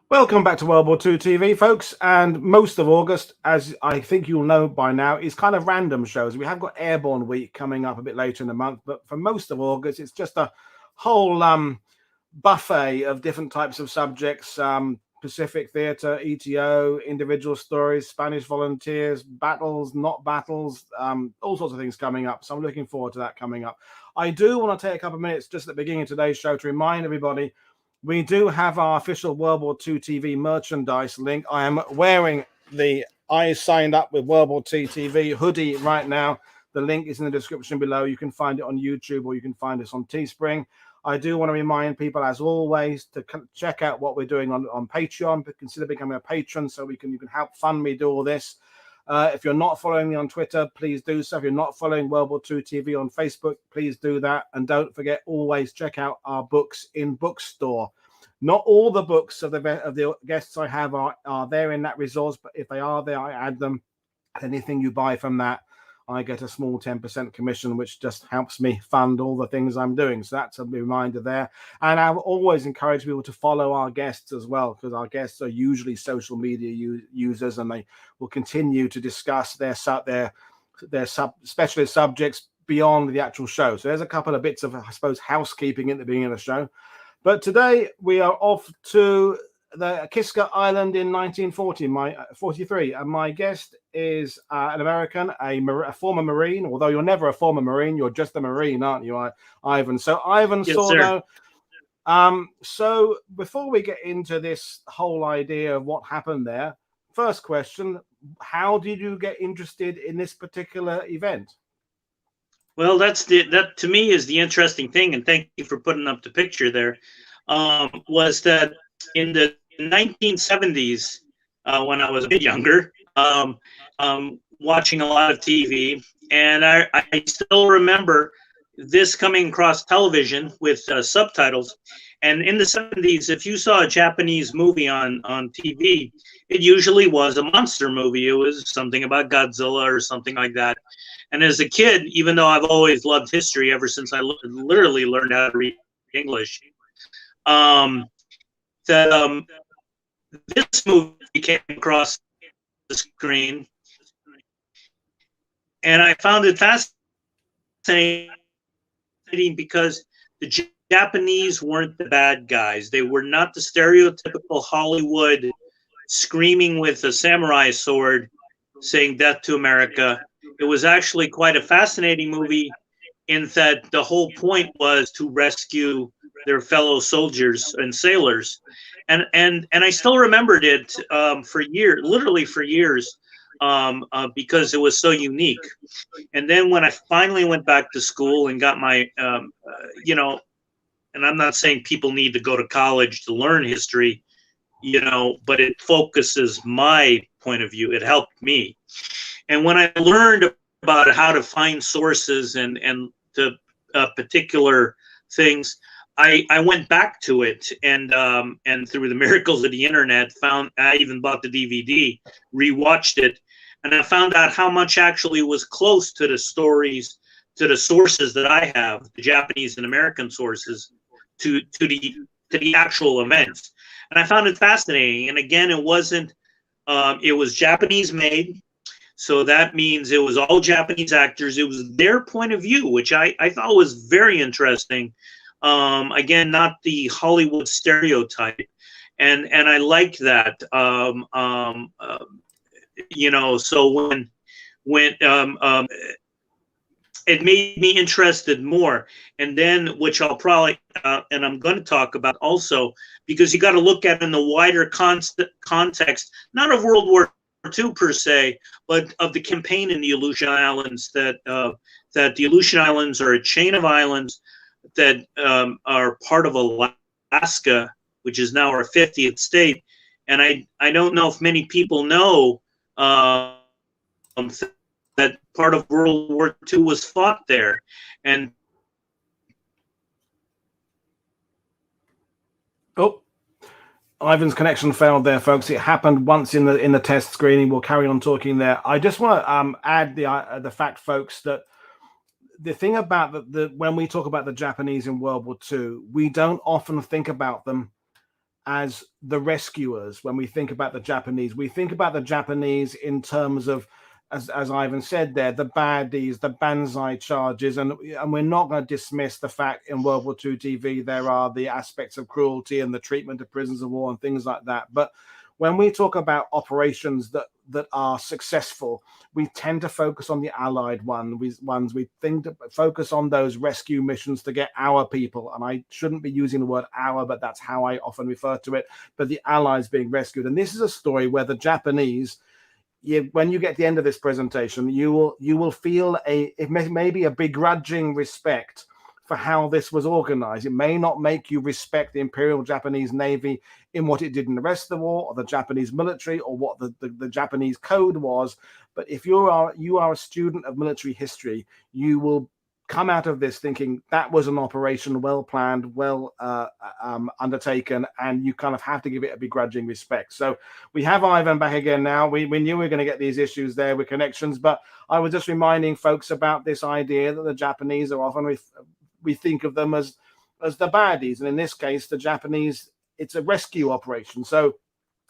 Welcome back to World War II TV, folks. And most of August, as I think you'll know by now, is kind of random shows. We have got Airborne Week coming up a bit later in the month, but for most of August, it's just a whole buffet of different types of subjects. Pacific Theatre, ETO, individual stories, Spanish volunteers, battles, not battles, all sorts of things coming up. So I'm looking forward to that coming up. I do want to take a couple of minutes just at the beginning of today's show to remind everybody we do have our official World War II TV merchandise link. I am wearing the I signed up with World War II TV hoodie right now. The link is in the description below. You can find it on YouTube or you can find us on Teespring. I do want to remind people, as always, to check out what we're doing on Patreon. Consider becoming a patron so you can help fund me do all this. If you're not following me on Twitter, please do so. If you're not following World War II TV on Facebook, please do that. And don't forget, always check out our books in Bookstore. Not all the books of the guests I have are there in that resource, but if they are there, I add them. Anything you buy from that, I get a small 10% commission, which just helps me fund all the things I'm doing. So that's a reminder there. And I always encourage people to follow our guests as well, because our guests are usually social media users, and they will continue to discuss their specialist subjects beyond the actual show. So there's a couple of bits of, I suppose, housekeeping at the beginning of the show. But today we are off to the Kiska Island in 1943, and my guest is an American, a former Marine. Although you're never a former Marine, you're just a Marine, aren't you, Ivan? So Ivan Sordo. So before we get into this whole idea of what happened there, first question: how did you get interested in this particular event? Well, that to me is the interesting thing, and thank you for putting up the picture there. Was that in the 1970s, when I was a bit younger, watching a lot of TV, and I still remember this coming across television with subtitles. And in the 70s, if you saw a Japanese movie on TV, it usually was a monster movie. It was something about Godzilla or something like that. And as a kid, even though I've always loved history ever since I literally learned how to read English, this movie came across the screen, and I found it fascinating because the Japanese weren't the bad guys. They were not the stereotypical Hollywood screaming with a samurai sword saying death to America. It was actually quite a fascinating movie in that the whole point was to rescue their fellow soldiers and sailors. And I still remembered it for years, literally for years, because it was so unique. And then when I finally went back to school and got my, and I'm not saying people need to go to college to learn history, but it focuses my point of view. It helped me. And when I learned about how to find sources and the particular things, I went back to it and through the miracles of the internet, I even bought the DVD, rewatched it, and I found out how much actually was close to the stories, to the sources that I have, the Japanese and American sources, to the actual events. And I found it fascinating. And again, it wasn't, it was Japanese made. So that means it was all Japanese actors. It was their point of view, which I thought was very interesting. Again, not the Hollywood stereotype. And I liked that. So when it made me interested more. And then, which I'll probably, and I'm going to talk about also, because you got to look at it in the wider context, not of World War II per se, but of the campaign in the Aleutian Islands, that the Aleutian Islands are a chain of islands that are part of Alaska, which is now our 50th state. And I don't know if many people know that part of World War II was fought there. And oh, Ivan's connection failed there, folks. It happened once in the test screening. We'll carry on talking there. I just want to add the fact, folks, that the thing about when we talk about the Japanese in World War II, we don't often think about them as the rescuers. When we think about the Japanese, we think about the Japanese in terms of, as Ivan said there, the baddies, the banzai charges, and we're not going to dismiss the fact in World War II TV there are the aspects of cruelty and the treatment of prisoners of war and things like that. But when we talk about operations that are successful, we tend to focus on the Allied ones. We think to focus on those rescue missions to get our people, and I shouldn't be using the word our, but that's how I often refer to it, but the Allies being rescued. And this is a story where the Japanese, when you get to the end of this presentation, you will feel maybe a begrudging respect for how this was organized. It may not make you respect the Imperial Japanese Navy in what it did in the rest of the war, or the Japanese military, or what the Japanese code was. But if you are a student of military history, you will come out of this thinking that was an operation well planned, well undertaken, and you kind of have to give it a begrudging respect. So we have Ivan back again now. We knew we were going to get these issues there with connections, but I was just reminding folks about this idea that the Japanese are often we think of them as the baddies, and in this case, the Japanese, it's a rescue operation. So,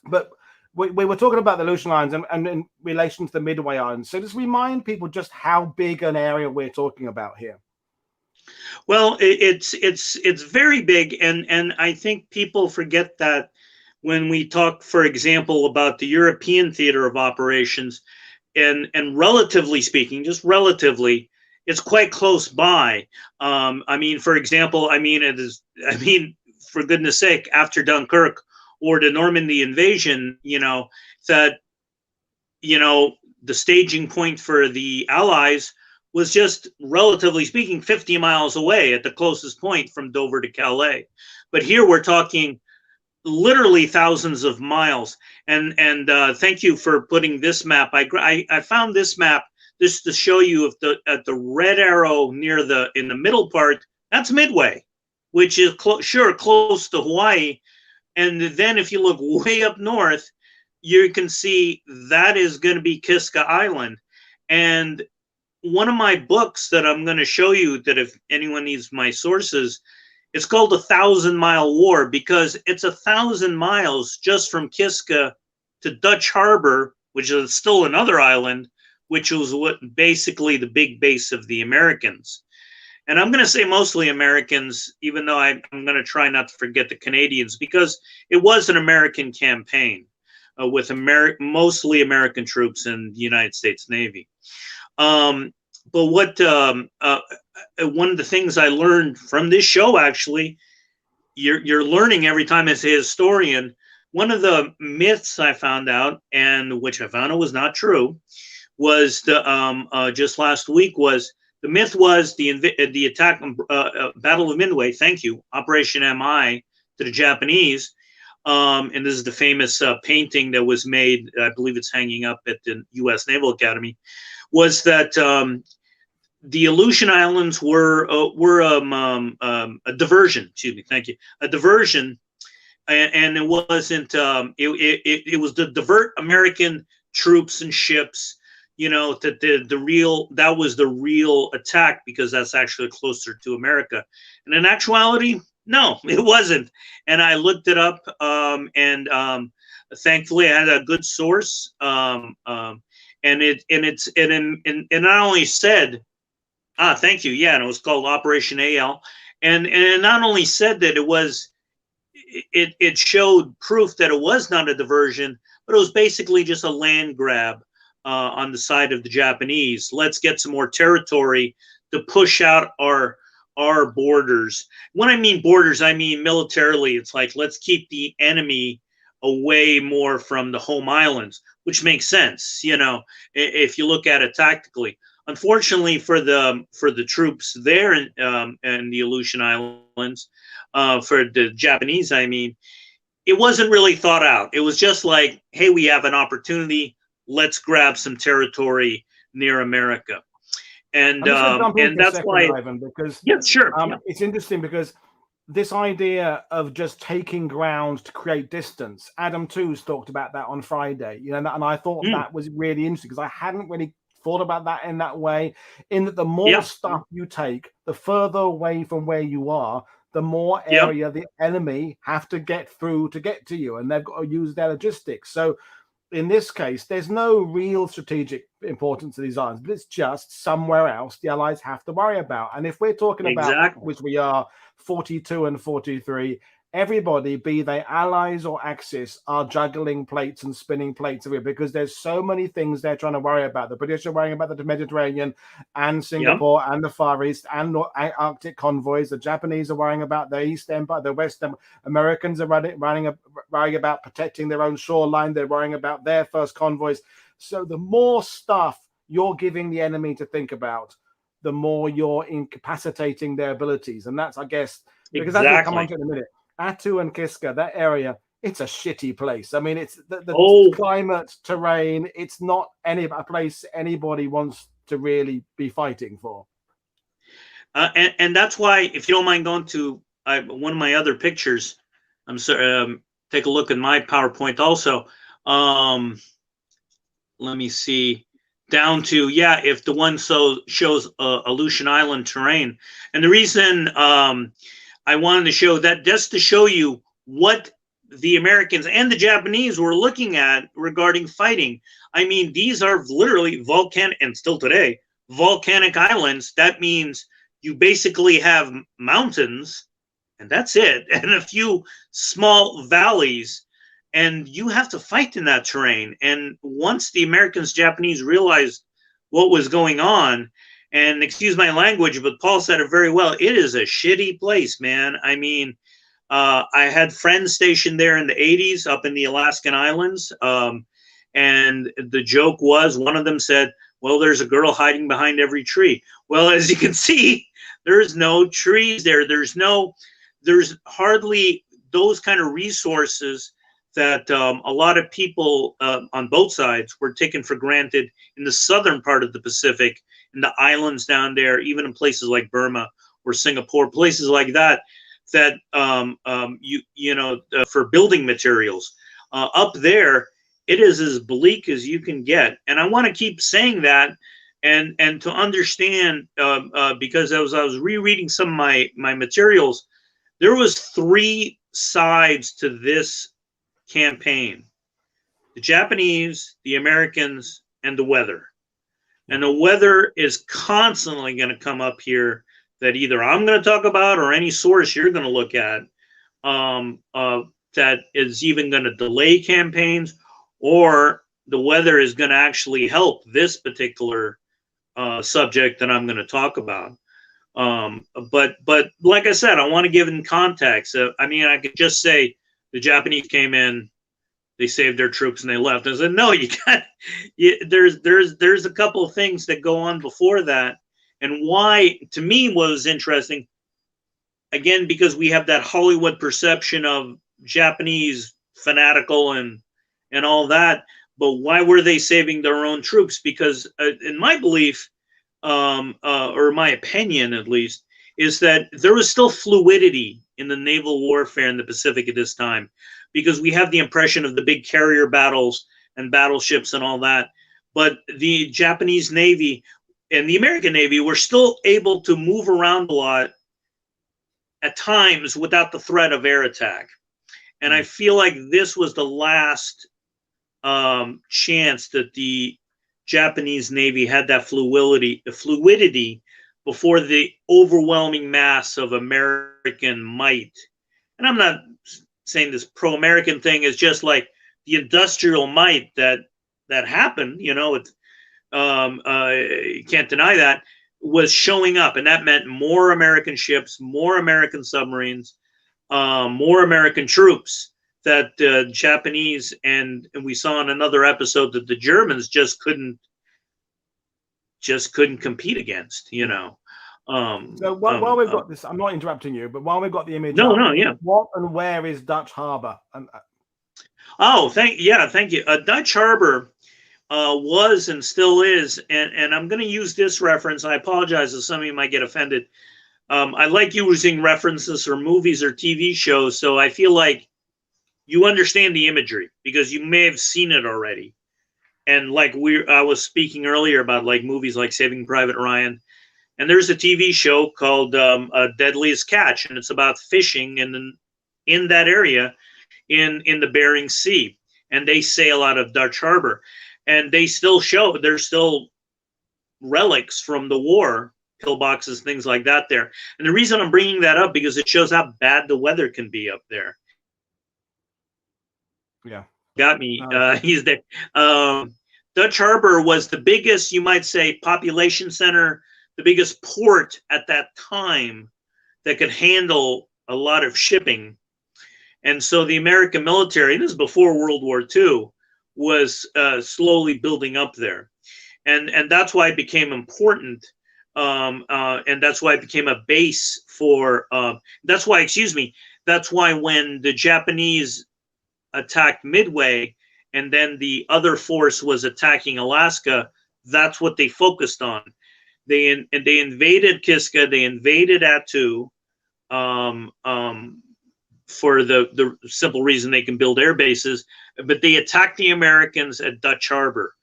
but we were talking about the Aleutian Islands and in relation to the Midway Islands. So just remind people just how big an area we're talking about here. Well, it's very big, and I think people forget that when we talk, for example, about the European theater of operations, and relatively speaking, just relatively, it's quite close by. I mean, for example, for goodness sake, after Dunkirk or the Normandy invasion, the staging point for the Allies was just, relatively speaking, 50 miles away at the closest point from Dover to Calais. But here we're talking literally thousands of miles. And thank you for putting this map. I found this map just to show you at the red arrow in the middle part, that's Midway, which is close to Hawaii. And then if you look way up north, you can see that is going to be Kiska Island. And one of my books that I'm going to show you, that if anyone needs my sources, it's called 1,000 Mile War, because it's 1,000 miles just from Kiska to Dutch Harbor, which is still another island, which was basically the big base of the Americans. And I'm going to say mostly Americans, even though I'm going to try not to forget the Canadians, because it was an American campaign with mostly American troops in the United States Navy. But what one of the things I learned from this show, actually, you're learning every time as a historian. One of the myths I found out, and which I found out was not true, was just last week was the myth was the attack Battle of Midway. Thank you, Operation MI to the Japanese, and this is the famous painting that was made. I believe it's hanging up at the U.S. Naval Academy. Was that the Aleutian Islands were a diversion? Excuse me. Thank you. A diversion, and it wasn't. It was to divert American troops and ships. That was the real attack, because that's actually closer to America. And in actuality, no, it wasn't. And I looked it up, and thankfully I had a good source. And it not only said, thank you, yeah, and it was called Operation AL, and it not only said that it showed proof that it was not a diversion, but it was basically just a land grab on the side of the Japanese. Let's get some more territory to push out our borders. When I mean borders, I mean militarily. It's like, let's keep the enemy away more from the home islands, which makes sense, if you look at it tactically. Unfortunately for the troops there in the Aleutian Islands, for the Japanese, it wasn't really thought out. It was just like, hey, we have an opportunity. Let's grab some territory near America. And that's why, Ivan, because yeah, sure. It's interesting because this idea of just taking ground to create distance, Adam Tooze talked about that on Friday, and I thought that was really interesting, because I hadn't really thought about that in that way, in that the more stuff you take, the further away from where you are, the more Yep. area the enemy have to get through to get to you, and they've got to use their logistics. So in this case, there's no real strategic importance to these islands, but it's just somewhere else the Allies have to worry about. And if we're talking about, Exactly. which we are, 42 and 43, everybody, be they allies or Axis, are juggling plates and spinning plates everywhere because there's so many things they're trying to worry about. The British are worrying about the Mediterranean and Singapore and the Far East and Arctic convoys. The Japanese are worrying about the East Empire. The West Americans are worrying about protecting their own shoreline. They're worrying about their first convoys. So the more stuff you're giving the enemy to think about, the more you're incapacitating their abilities. And that's, I guess, because as we'll come on to in a minute, Attu and Kiska, that area, it's a shitty place. I mean, it's the climate, terrain, it's not a place anybody wants to really be fighting for. And that's why, if you don't mind going to one of my other pictures, I'm sorry, take a look at my PowerPoint also. Let me see. Down to, if the one shows Aleutian Island terrain. And the reason I wanted to show that, just to show you what the Americans and the Japanese were looking at regarding fighting. I mean, these are literally volcanic, and still today, volcanic islands. That means you basically have mountains, and that's it, and a few small valleys, and you have to fight in that terrain. And once the Americans, Japanese realized what was going on, and excuse my language, but Paul said it very well, it is a shitty place, man. I mean, I had friends stationed there in the 80s up in the Alaskan Islands, and the joke was, one of them said, well, there's a girl hiding behind every tree. Well, as you can see, there's no trees there. There's hardly those kind of resources that a lot of people on both sides were taken for granted in the southern part of the Pacific, in the islands down there, even in places like Burma or Singapore, places like that, for building materials. Up there, it is as bleak as you can get. And I want to keep saying that, and to understand, because as I was rereading some of my materials, there was 3 sides to this campaign: the Japanese, the Americans, and the weather. And the weather is constantly going to come up here, that either I'm going to talk about or any source you're going to look at, that is even going to delay campaigns, or the weather is going to actually help this particular subject that I'm going to talk about. But like I said, I want to give it in context. I mean, I could just say the Japanese came in, they saved their troops, and they left. I said, no, there's a couple of things that go on before that. And why, to me, was interesting, again, because we have that Hollywood perception of Japanese fanatical and all that. But why were they saving their own troops? Because in my belief, or my opinion at least, is that there was still fluidity in the naval warfare in the Pacific at this time, because we have the impression of the big carrier battles and battleships and all that. But the Japanese Navy and the American Navy were still able to move around a lot at times without the threat of air attack. And I feel like this was the last chance that the Japanese Navy had that fluidity before the overwhelming mass of American might. And I'm not saying this pro-American thing is just like the industrial might that happened, you can't deny that, was showing up. And that meant more American ships, more American submarines, more American troops that Japanese, and we saw in another episode that the Germans just couldn't compete against, So while we've got this, I'm not interrupting you, but while we've got the image, what and where is Dutch Harbor? Thank you. Dutch Harbor was and still is, and I'm going to use this reference. I apologize if some of you might get offended. I like using references for movies or TV shows, so I feel like you understand the imagery because you may have seen it already. And like I was speaking earlier about like movies like Saving Private Ryan And there's a TV show called Deadliest Catch, and it's about fishing in that area in the Bering Sea. And they sail out of Dutch Harbor. And they still show, there's still relics from the war, pillboxes, things like that there. And the reason I'm bringing that up, because it shows how bad the weather can be up there. Yeah. Got me. He's there. Dutch Harbor was the biggest, you might say, population center, the biggest port at that time that could handle a lot of shipping. And so the American military, and this is before World War II, was slowly building up there. And that's why it became important. And that's why it became a base for, that's why when the Japanese attacked Midway and then the other force was attacking Alaska, that's what they focused on. They invaded Kiska, they invaded Attu, for the simple reason they can build air bases, but they attacked the Americans at Dutch Harbor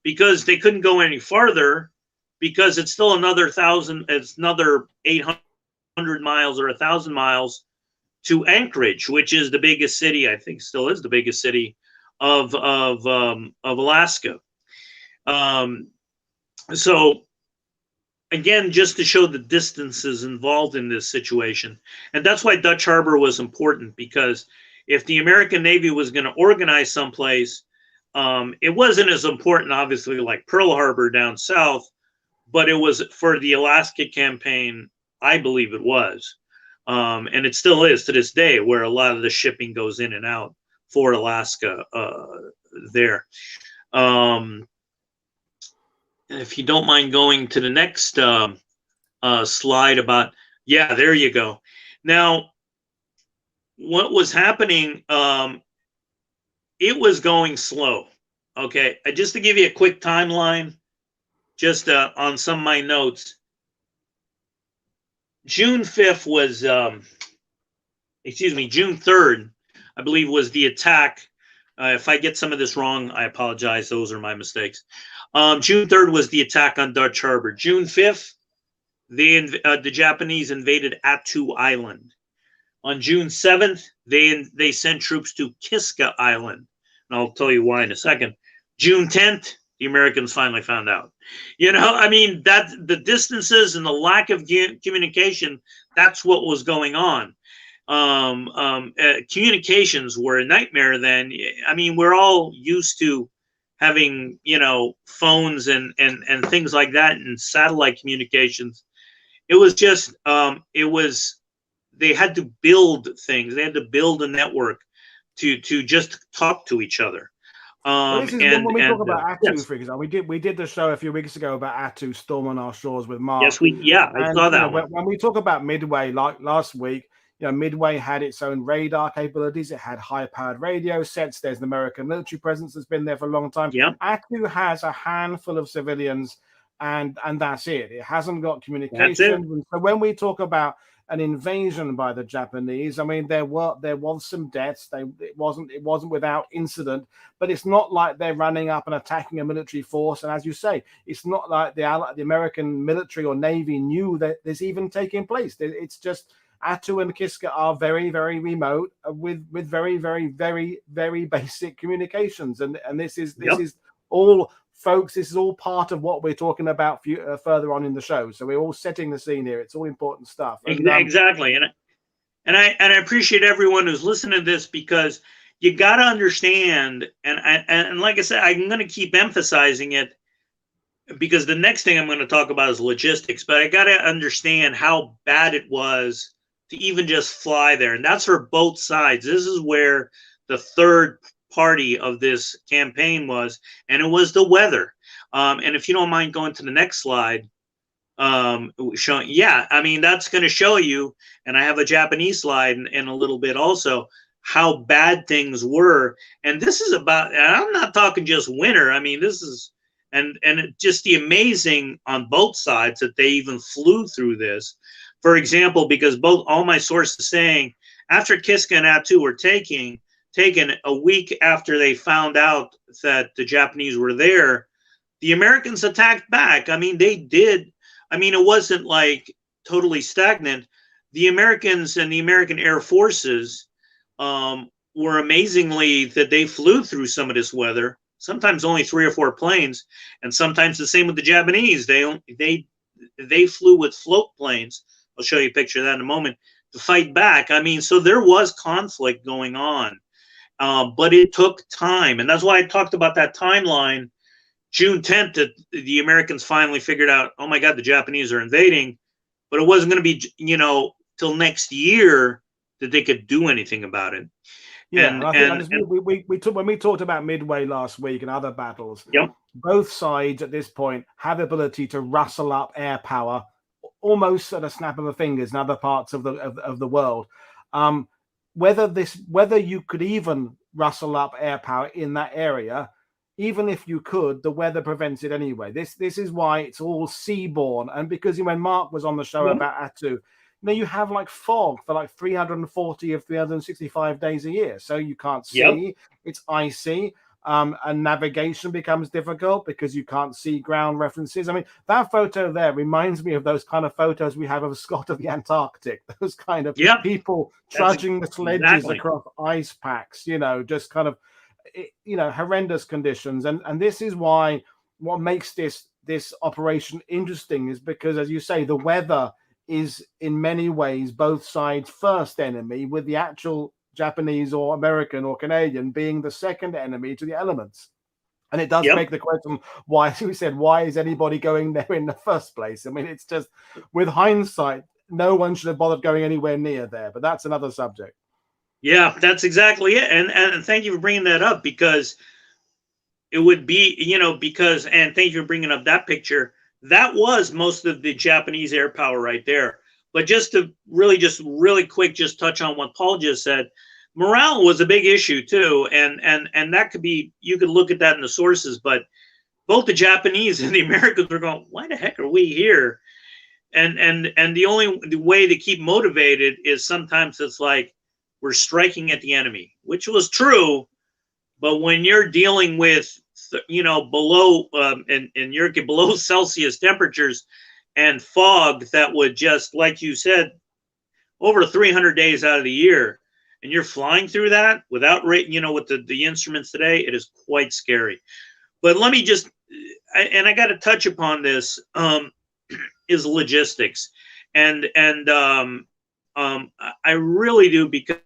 because they couldn't go any farther, because it's still another 800 miles or 1,000 miles to Anchorage, which is the biggest city, I think still is the biggest city of Alaska. So again, just to show the distances involved in this situation. And that's why Dutch Harbor was important, because if the American Navy was going to organize someplace, it wasn't as important, obviously, like Pearl Harbor down south, but it was for the Alaska campaign, I believe it was. And it still is to this day, where a lot of the shipping goes in and out for Alaska there. If you don't mind going to the next slide about, yeah, there you go. Now, what was happening, it was going slow. Okay, just to give you a quick timeline, just on some of my notes, June 5th was, June 3rd, I believe, was the attack. If I get some of this wrong, I apologize. Those are my mistakes. June 3rd was the attack on Dutch Harbor. June 5th, the Japanese invaded Attu Island. On June 7th, they sent troops to Kiska Island. And I'll tell you why in a second. June 10th, the Americans finally found out. You know, I mean, that the distances and the lack of communication, that's what was going on. Communications were a nightmare then. I mean, we're all used to having, you know, phones and things like that, and satellite communications. It was just, they had to build things. They had to build a network to just talk to each other. Well, this is when we talk about Attu, yes. for example. We did the show a few weeks ago about Attu, Storm on Our Shores with Mark. Yes, I saw that one. When we talk about Midway, like last week, you know, Midway had its own radar capabilities. It had high-powered radio sets. There's an American military presence that's been there for a long time. Yeah. Attu has a handful of civilians, and that's it. It hasn't got communication. And so when we talk about an invasion by the Japanese, I mean, there was some deaths. It wasn't without incident, but it's not like they're running up and attacking a military force. And as you say, it's not like the American military or Navy knew that this even taking place. It's just Attu and Kiska are very, very remote with very, very, very, very basic communications. And this is all, folks, this is all part of what we're talking about further on in the show. So we're all setting the scene here. It's all important stuff. And, exactly. And I appreciate everyone who's listening to this, because you got to understand, and like I said, I'm going to keep emphasizing it, because the next thing I'm going to talk about is logistics, but I got to understand how bad it was to even just fly there. And that's for both sides. This is where the third party of this campaign was, and it was the weather. And if you don't mind going to the next slide, showing, yeah, I mean, that's going to show you, and I have a Japanese slide in a little bit also, how bad things were. And this is about, and I'm not talking just winter. I mean, this is, and just the amazing on both sides that they even flew through this. For example, because all my sources saying after Kiska and Attu were taken a week after they found out that the Japanese were there, the Americans attacked back. I mean, they did. I mean, it wasn't like totally stagnant. The Americans and the American Air Forces were amazingly that they flew through some of this weather. Sometimes only 3 or 4 planes, and sometimes the same with the Japanese. They flew with float planes. I'll show you a picture of that in a moment to fight back. I mean, so there was conflict going on, but it took time, and that's why I talked about that timeline. June 10th, that the Americans finally figured out, oh my God, the Japanese are invading, but it wasn't going to be, you know, till next year that they could do anything about it. Yeah, when we talked about Midway last week and other battles, yep. Both sides at this point have the ability to rustle up air power almost at a snap of a fingers in other parts of the world. Whether you could even rustle up air power in that area, even if you could, the weather prevents it anyway. This is why it's all seaborne. And because when Mark was on the show about Attu, you have like fog for like 340 of 365 days a year. So you can't see, it's icy. And navigation becomes difficult because you can't see ground references. I mean, that photo there reminds me of those kind of photos we have of Scott of the Antarctic, those kind of people trudging the sledges across ice packs, just kind of, horrendous conditions. And this is why what makes this operation interesting is because, as you say, the weather is in many ways both sides' first enemy, with the actual Japanese or American or Canadian being the second enemy to the elements. And it does make the question, why is anybody going there in the first place? I mean, it's just, with hindsight, no one should have bothered going anywhere near there, but that's another subject. Yeah, that's exactly it. And thank you for bringing that up, because it would be, and thank you for bringing up that picture. That was most of the Japanese air power right there. But just to really quick, just touch on what Paul just said, morale was a big issue too. And that could be, you could look at that in the sources, but both the Japanese and the Americans were going, why the heck are we here? And the way to keep motivated is sometimes it's like, we're striking at the enemy, which was true. But when you're dealing with, below, in your below Celsius temperatures and fog that would just, like you said, over 300 days out of the year, and you're flying through that without, with the instruments today, it is quite scary. But let me just, I got to touch upon this, is logistics. And I really do, because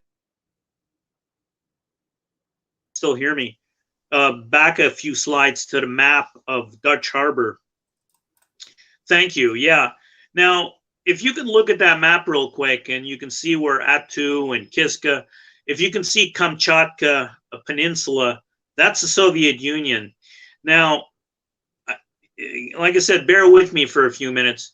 still hear me. Back a few slides to the map of Dutch Harbor. Thank you. Yeah. Now, if you can look at that map real quick, and you can see where Attu and Kiska, if you can see Kamchatka, a peninsula, that's the Soviet Union. Now, like I said, bear with me for a few minutes.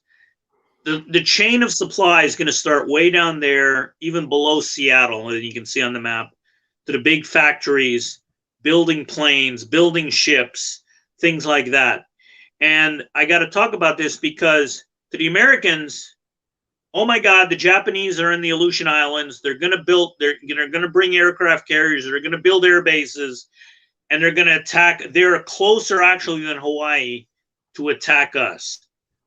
The chain of supply is going to start way down there, even below Seattle, as you can see on the map, to the big factories, building planes, building ships, things like that. And I got to talk about this because to the Americans, oh my God, the Japanese are in the Aleutian Islands. They're going to bring aircraft carriers. They're going to build air bases, and they're going to attack. They're closer actually than Hawaii to attack us,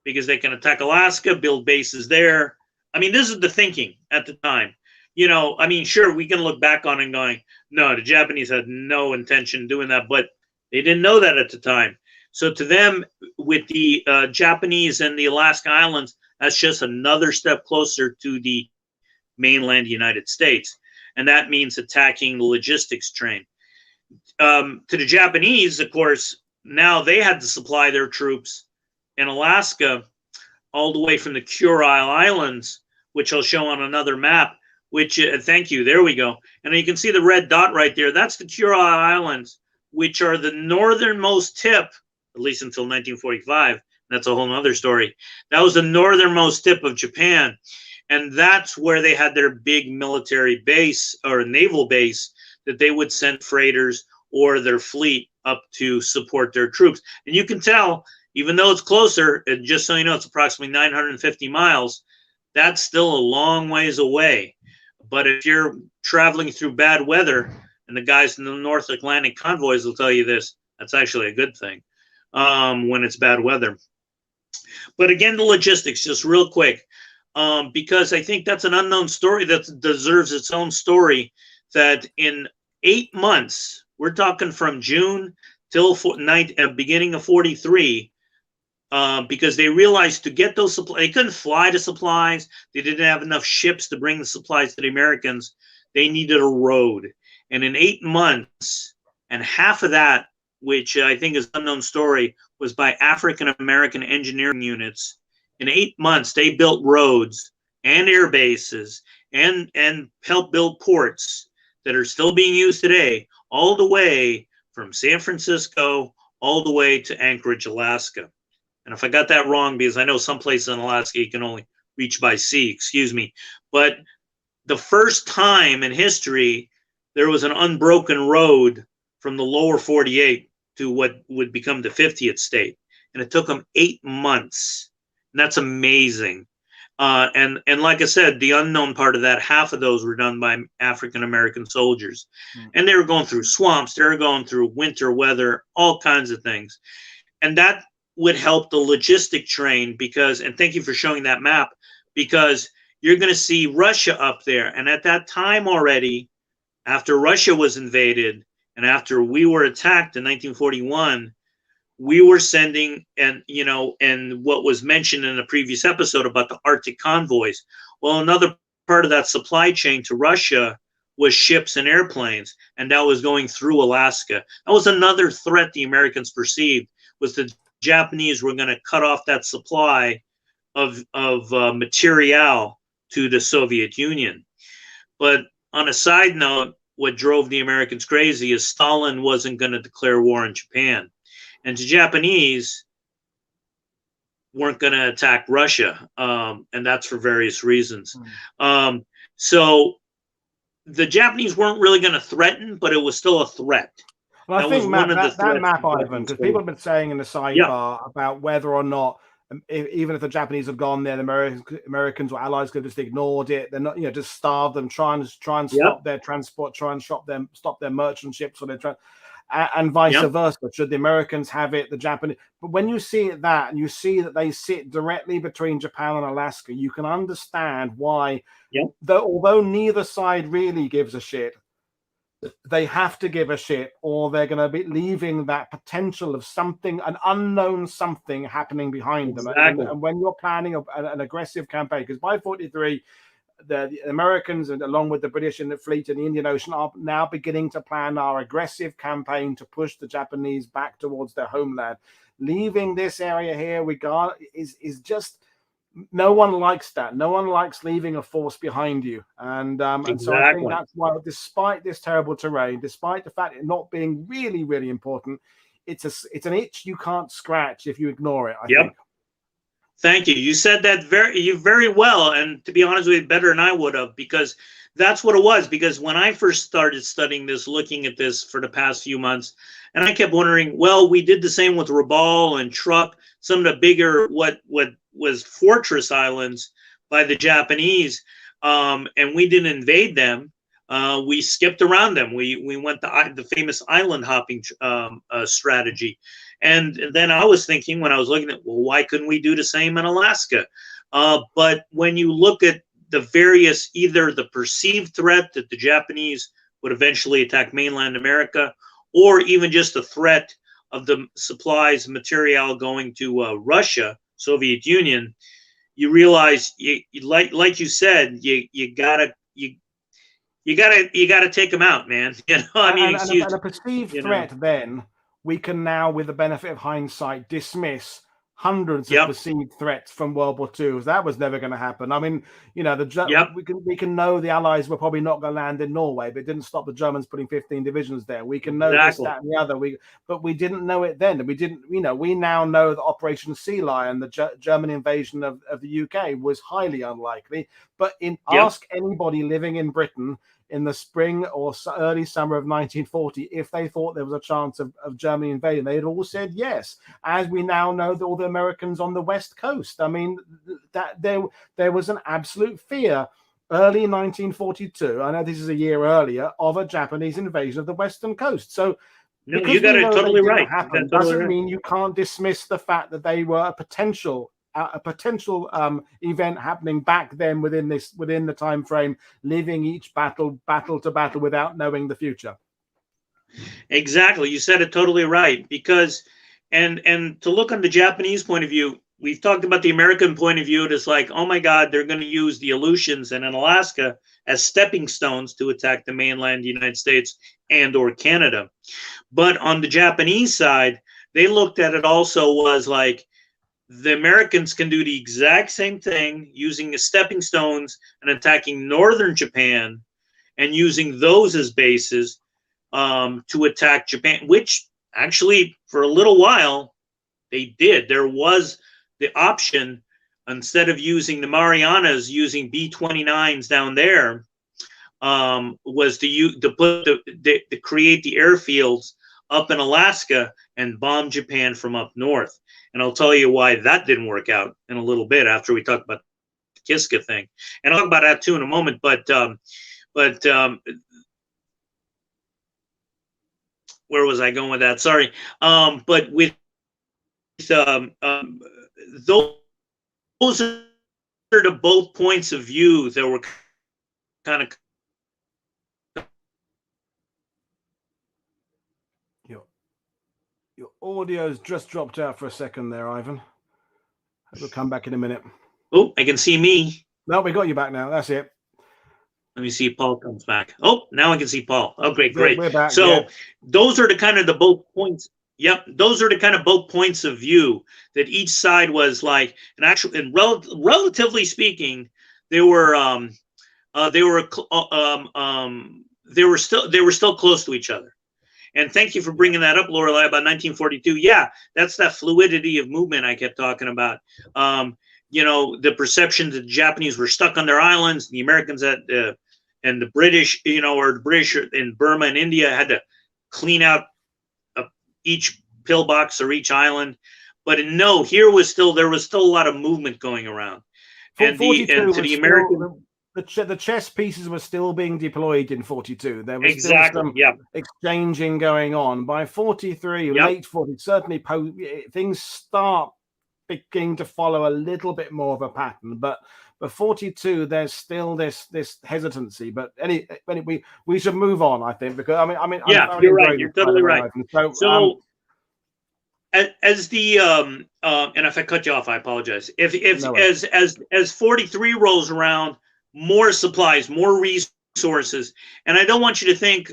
because they can attack Alaska, build bases there. I mean, this is the thinking at the time. Sure, we can look back on it and going, no, the Japanese had no intention of doing that, but they didn't know that at the time. So to them, with the Japanese and the Alaska Islands, that's just another step closer to the mainland United States. And that means attacking the logistics train. To the Japanese, of course, now they had to supply their troops in Alaska all the way from the Kurile Islands, which I'll show on another map, which, thank you, there we go. And you can see the red dot right there. That's the Kurile Islands, which are the northernmost tip, at least until 1945. That's a whole other story. That was the northernmost tip of Japan. And that's where they had their big military base, or naval base, that they would send freighters or their fleet up to support their troops. And you can tell, even though it's closer, and just so you know, it's approximately 950 miles, that's still a long ways away. But if you're traveling through bad weather, and the guys in the North Atlantic convoys will tell you this, that's actually a good thing when it's bad weather. But again, the logistics, just real quick, because I think that's an unknown story that deserves its own story. That in 8 months, we're talking from June till beginning of 43, because they realized to get those supplies, they couldn't fly the supplies. They didn't have enough ships to bring the supplies to the Americans. They needed a road. And in 8 months, and half of that, which I think is an unknown story, was by African-American engineering units. In 8 months, they built roads and air bases and helped build ports that are still being used today, all the way from San Francisco all the way to Anchorage, Alaska. And if I got that wrong, because I know some places in Alaska you can only reach by sea, excuse me. But the first time in history there was an unbroken road from the lower 48 to what would become the 50th state. And it took them 8 months. And that's amazing. And like I said, the unknown part of that, half of those were done by African-American soldiers. And they were going through swamps. They were going through winter weather, all kinds of things. And that would help the logistic train because, and thank you for showing that map, because you're going to see Russia up there. And at that time already, after Russia was invaded and after we were attacked in 1941, we were sending, and what was mentioned in the previous episode about the Arctic convoys. Well, another part of that supply chain to Russia was ships and airplanes, and that was going through Alaska. That was another threat the Americans perceived, was the Japanese were going to cut off that supply of material to the Soviet Union. But on a side note, what drove the Americans crazy is Stalin wasn't going to declare war on Japan. And the Japanese weren't going to attack Russia, and that's for various reasons. So the Japanese weren't really going to threaten, but it was still a threat. Well, I think that map, Ivan, because people have been saying in the sidebar about whether or not, even if the Japanese had gone there, the Americans or allies could have just ignored it. They're not, just starve them, try and stop their transport, try and stop their merchant ships or their and vice versa. Should the Americans have it, the Japanese? But when you see that, and you see that they sit directly between Japan and Alaska, you can understand why. Although neither side really gives a shit, they have to give a shit, or they're going to be leaving that potential of something, an unknown something happening behind them. And when you're planning an aggressive campaign, because by 43, the Americans, and along with the British in the fleet in the Indian Ocean, are now beginning to plan our aggressive campaign to push the Japanese back towards their homeland. Leaving this area here is just, no one likes that. No one likes leaving a force behind you. And so I think that's why, despite this terrible terrain, despite the fact it not being really, really important, it's an itch you can't scratch if you ignore it, I think. Thank you. You said that very well, and to be honest with you, better than I would have, because that's what it was. Because when I first started studying this, looking at this for the past few months, and I kept wondering, well, we did the same with Rabaul and Truk, some of the bigger what was fortress islands by the Japanese, and we didn't invade them. We skipped around them. We went the famous island hopping strategy. And then I was thinking, when I was looking at, well, why couldn't we do the same in Alaska? But when you look at the various, either the perceived threat that the Japanese would eventually attack mainland America, or even just the threat of the supplies, material going to Russia, Soviet Union, you realize, like you said, you gotta take them out, man. I mean, and a perceived threat, then we can now, with the benefit of hindsight, dismiss hundreds of perceived threats from World War II. That was never going to happen. I mean, we can know the Allies were probably not going to land in Norway, but it didn't stop the Germans putting 15 divisions there. We can know this, that, and the other. But we didn't know it then. We didn't. We now know that Operation Sea Lion, the German invasion of the UK, was highly unlikely. But ask anybody living in Britain in the spring or early summer of 1940, if they thought there was a chance of Germany invading, they had all said yes. As we now know, that all the Americans on the West Coast. I mean, that there was an absolute fear early 1942. I know this is a year earlier, of a Japanese invasion of the Western coast. So No, because you got we it know totally they didn't right. happen, Totally doesn't right. mean you can't dismiss the fact that they were a potential event happening back then within the time frame, living each battle to battle without knowing the future. Exactly. You said it totally right. Because, and to look on the Japanese point of view, we've talked about the American point of view. It is like, oh my God, they're going to use the Aleutians and in Alaska as stepping stones to attack the mainland United States and or Canada. But on the Japanese side, they looked at it also was like, the Americans can do the exact same thing using the stepping stones and attacking northern Japan and using those as bases to attack Japan, which actually for a little while they did. There was the option, instead of using the Marianas, using B-29s down there, was to create the airfields up in Alaska and bomb Japan from up north. And I'll tell you why that didn't work out in a little bit after we talk about the Kiska thing. And I'll talk about that too in a moment. But where was I going with that? Sorry. But with those are the both points of view that were kind of. Your audio's just dropped out for a second there, Ivan. We'll come back in a minute. Oh, I can see me. No, we got you back now. That's it. Let me see if Paul comes back. Oh, now I can see Paul. Oh, great. We're back. So yeah. Those are the kind of the both points. Yep, those are the kind of both points of view that each side was like. And relatively speaking, they were still close to each other. And thank you for bringing that up, Lorelei, about 1942. Yeah, that's that fluidity of movement I kept talking about. The perception that the Japanese were stuck on their islands, the Americans and the British, or the British in Burma and India had to clean out each pillbox or each island. But no, there was still a lot of movement going around. And the American. The chess pieces were still being deployed in 42. There was exactly still some exchanging going on. By 43, late 40, certainly things start beginning to follow a little bit more of a pattern. But 42, there's still this hesitancy. But we should move on, I think, because you're right. You're totally right. So as the and if I cut you off, I apologize. As 43 rolls around, more supplies, more resources. And I don't want you to think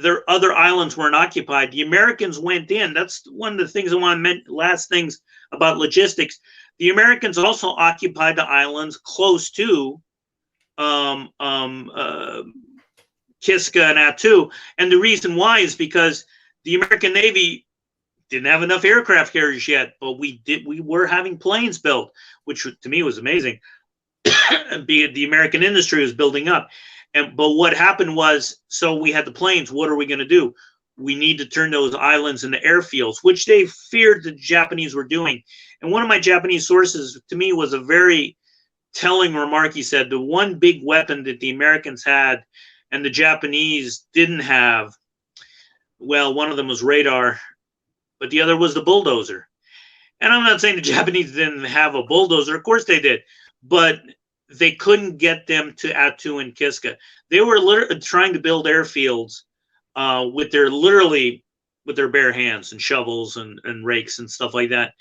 their other islands weren't occupied. The Americans went in. That's one of the things I want to mention, last things about logistics. The Americans also occupied the islands close to Kiska and Attu. And the reason why is because the American Navy didn't have enough aircraft carriers yet, but we were having planes built, which to me was amazing. The American industry was building up. But what happened was, so we had the planes. What are we going to do? We need to turn those islands into airfields, which they feared the Japanese were doing. And one of my Japanese sources to me was a very telling remark. He said the one big weapon that the Americans had and the Japanese didn't have, well, one of them was radar, but the other was the bulldozer. And I'm not saying the Japanese didn't have a bulldozer. Of course they did. But they couldn't get them to Attu and Kiska. They were literally trying to build airfields with their bare hands and shovels and rakes and stuff like that.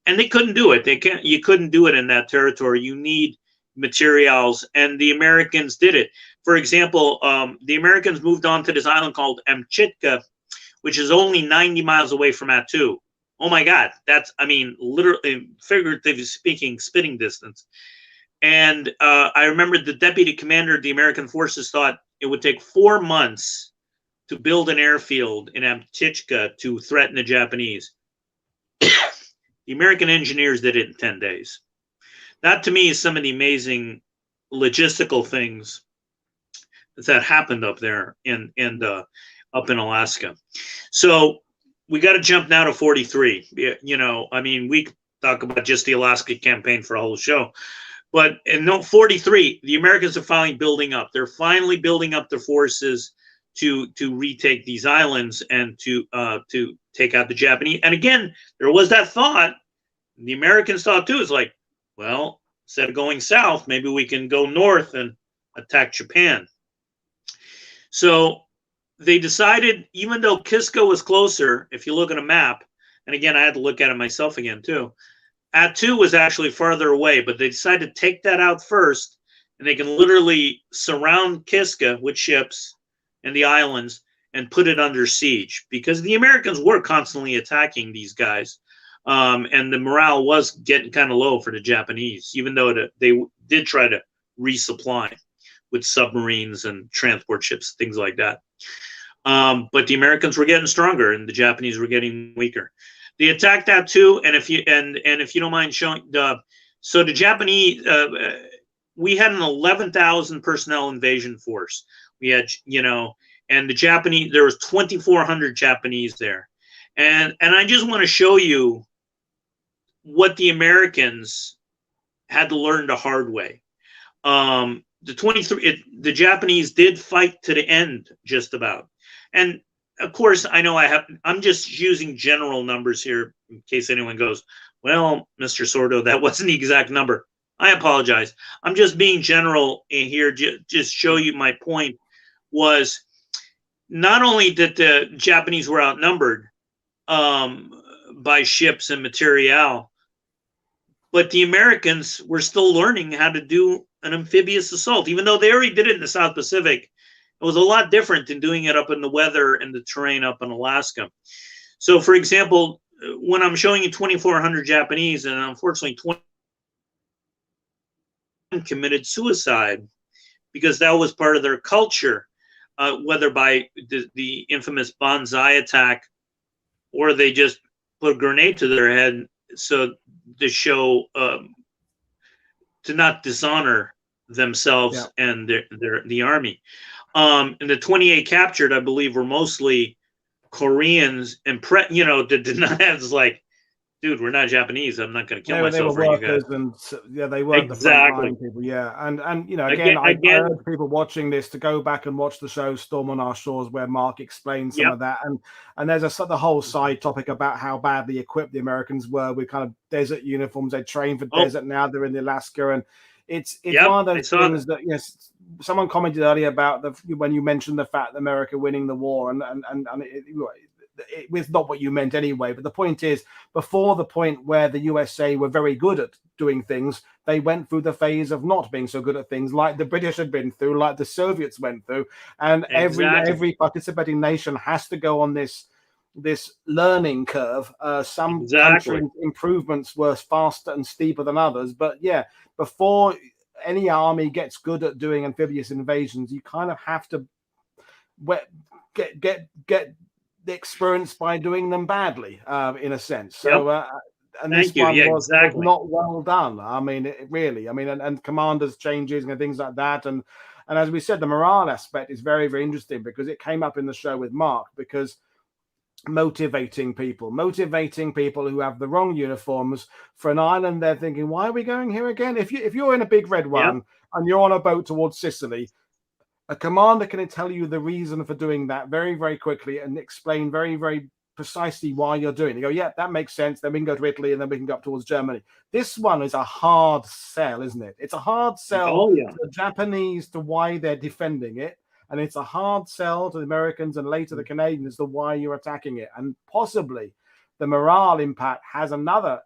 And they couldn't do it. You couldn't do it in that territory. You need materials, and the Americans did it. For example, the Americans moved on to this island called Amchitka, which is only 90 miles away from Attu. Oh my God, that's, literally, figuratively speaking, spitting distance. And I remember the deputy commander of the American forces thought it would take 4 months to build an airfield in Amchitka to threaten the Japanese. The American engineers did it in 10 days. That to me is some of the amazing logistical things that happened up there and up in Alaska. So we got to jump now to 43. We talk about just the Alaska campaign for a whole show. But in 43, the Americans are finally building up. They're finally building up their forces to retake these islands and to take out the Japanese. And again, there was that thought. The Americans thought too. It's like, well, instead of going south, maybe we can go north and attack Japan. So they decided, even though Kiska was closer, if you look at a map, and again, I had to look at it myself again too, Attu was actually farther away, but they decided to take that out first, and they can literally surround Kiska with ships and the islands and put it under siege, because the Americans were constantly attacking these guys. And the morale was getting kind of low for the Japanese, even though they did try to resupply with submarines and transport ships, things like that. But the Americans were getting stronger and the Japanese were getting weaker. They attacked that too, and if you don't mind showing so the Japanese, we had an 11,000 personnel invasion force. We had, and the Japanese, there was 2,400 Japanese there, and I just want to show you what the Americans had to learn the hard way. The Japanese did fight to the end, just about. And of course, I know I'm just using general numbers here in case anyone goes, well, Mr. Sordo, that wasn't the exact number. I apologize. I'm just being general in here, just show you my point was not only that the Japanese were outnumbered by ships and material, but the Americans were still learning how to do an amphibious assault. Even though they already did it in the South Pacific, it was a lot different than doing it up in the weather and the terrain up in Alaska. So, for example, when I'm showing you 2,400 Japanese, and unfortunately 20 committed suicide because that was part of their culture, whether by the infamous Banzai attack or they just put a grenade to their head so to show to not dishonor themselves and the army. And the 28 captured, I believe, were mostly Koreans and that did not have like, dude, we're not Japanese. I'm not going to kill myself for you guys. And they weren't exactly the frontline people. And again, I urge people watching this to go back and watch the show Storm on Our Shores, where Mark explains some of that. And there's the whole side topic about how badly equipped the Americans were with kind of desert uniforms. They train for desert. Now they're in Alaska, and it's one of those things that someone commented earlier about when you mentioned the fact that America winning the war, and it was not what you meant anyway, but the point is, before the point where the USA were very good at doing things, they went through the phase of not being so good at things, like the British had been through, like the Soviets went through, and every participating nation has to go on this learning curve. Some country improvements were faster and steeper than others, but before any army gets good at doing amphibious invasions, you kind of have to get the experience by doing them badly, in a sense. So, and this one was not well done. I mean, and commanders changes and things like that. And as we said, the morale aspect is very, very interesting because it came up in the show with Mark, because motivating people who have the wrong uniforms for an island, they're thinking, why are we going here again? If you're in a big red one and you're on a boat towards Sicily, a commander can tell you the reason for doing that very, very quickly and explain very, very precisely why you're doing it. You go, yeah, that makes sense. Then we can go to Italy and then we can go up towards Germany. This one is a hard sell, isn't it? It's a hard sell to the Japanese to why they're defending it. And it's a hard sell to the Americans and later the Canadians to why you're attacking it. And possibly the morale impact has another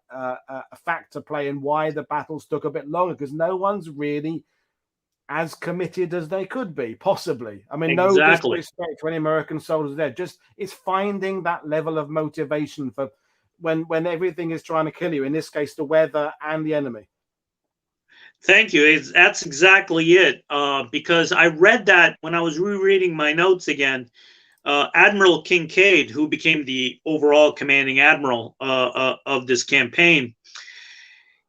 factor to play in why the battles took a bit longer, because no one's really as committed as they could be, possibly. I mean, no disrespect to any American soldiers there. Just it's finding that level of motivation for when everything is trying to kill you, in this case, the weather and the enemy. Thank you. That's exactly it. Because I read that when I was rereading my notes again. Admiral Kincaid, who became the overall commanding admiral of this campaign,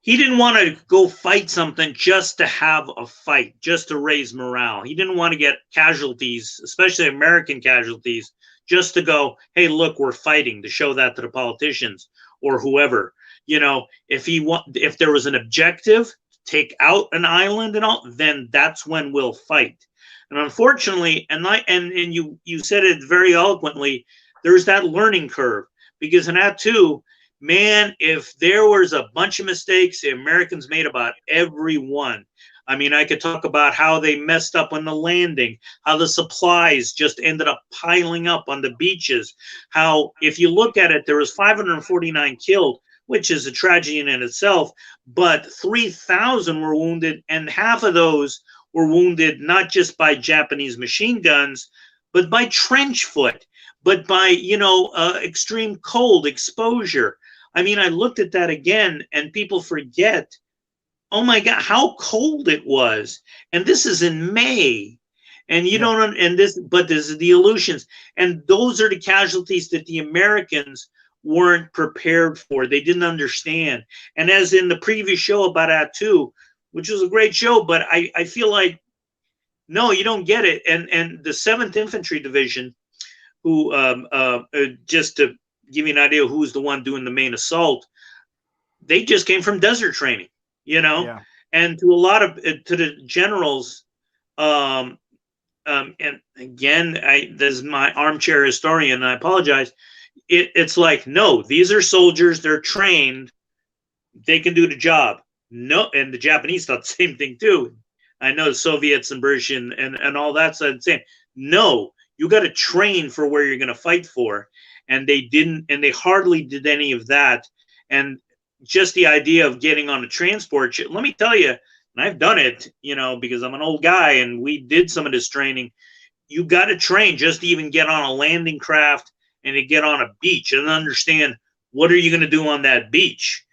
he didn't want to go fight something just to have a fight, just to raise morale. He didn't want to get casualties, especially American casualties, just to go, hey, look, we're fighting, to show that to the politicians or whoever. If there was an objective, take out an island and all, then that's when we'll fight. And unfortunately, and you said it very eloquently, there's that learning curve, because in Attu, man, if there was a bunch of mistakes, the Americans made about every one. I mean, I could talk about how they messed up on the landing, how the supplies just ended up piling up on the beaches, how, if you look at it, there was 549 killed, which is a tragedy in itself, but 3,000 were wounded, and half of those were wounded not just by Japanese machine guns, but by trench foot, but by, extreme cold exposure. I mean, I looked at that again, and people forget, oh my God, how cold it was. And this is in May. And but this is the Aleutians. And those are the casualties that the Americans weren't prepared for. They didn't understand. And as in the previous show about Attu, which was a great show, but I feel like, no, you don't get it. And the 7th Infantry Division, who, just to give you an idea who's the one doing the main assault, they just came from desert training, and to a lot of, to the generals, and again, this is my armchair historian, and I apologize. It's like, no, these are soldiers, they're trained, they can do the job. No, and the Japanese thought the same thing too. I know the Soviets and British and all that said the same. No, you got to train for where you're going to fight for. And they didn't, and they hardly did any of that. And just the idea of getting on a transport ship, let me tell you, and I've done it, because I'm an old guy and we did some of this training. You got to train just to even get on a landing craft and to get on a beach and understand what are you going to do on that beach.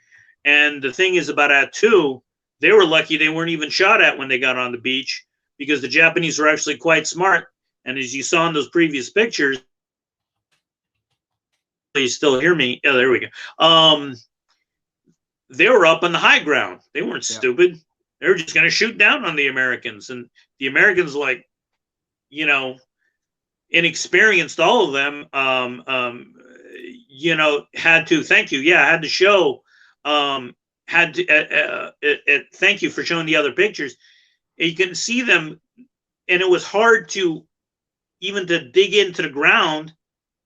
And the thing is about Attu, they were lucky they weren't even shot at when they got on the beach, because the Japanese were actually quite smart. And as you saw in those previous pictures, you still hear me? Oh, there we go. They were up on the high ground. They weren't stupid. They were just going to shoot down on the Americans. And the Americans, like, inexperienced, all of them, had to, thank you. Yeah, had to show, thank you for showing the other pictures. You can see them, and it was hard to even to dig into the ground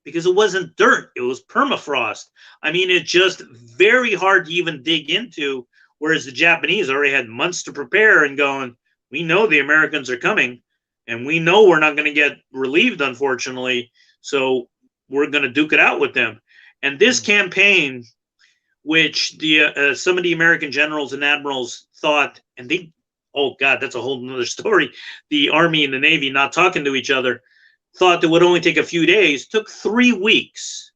because it wasn't dirt. It was permafrost. I mean, it's just very hard to even dig into, whereas the Japanese already had months to prepare and going, we know the Americans are coming, and we know we're not going to get relieved, unfortunately, so we're going to duke it out with them. And this campaign, which the some of the American generals and admirals thought, and they, oh God, that's a whole nother story, the Army and the Navy not talking to each other, thought it would only take a few days, took 3 weeks.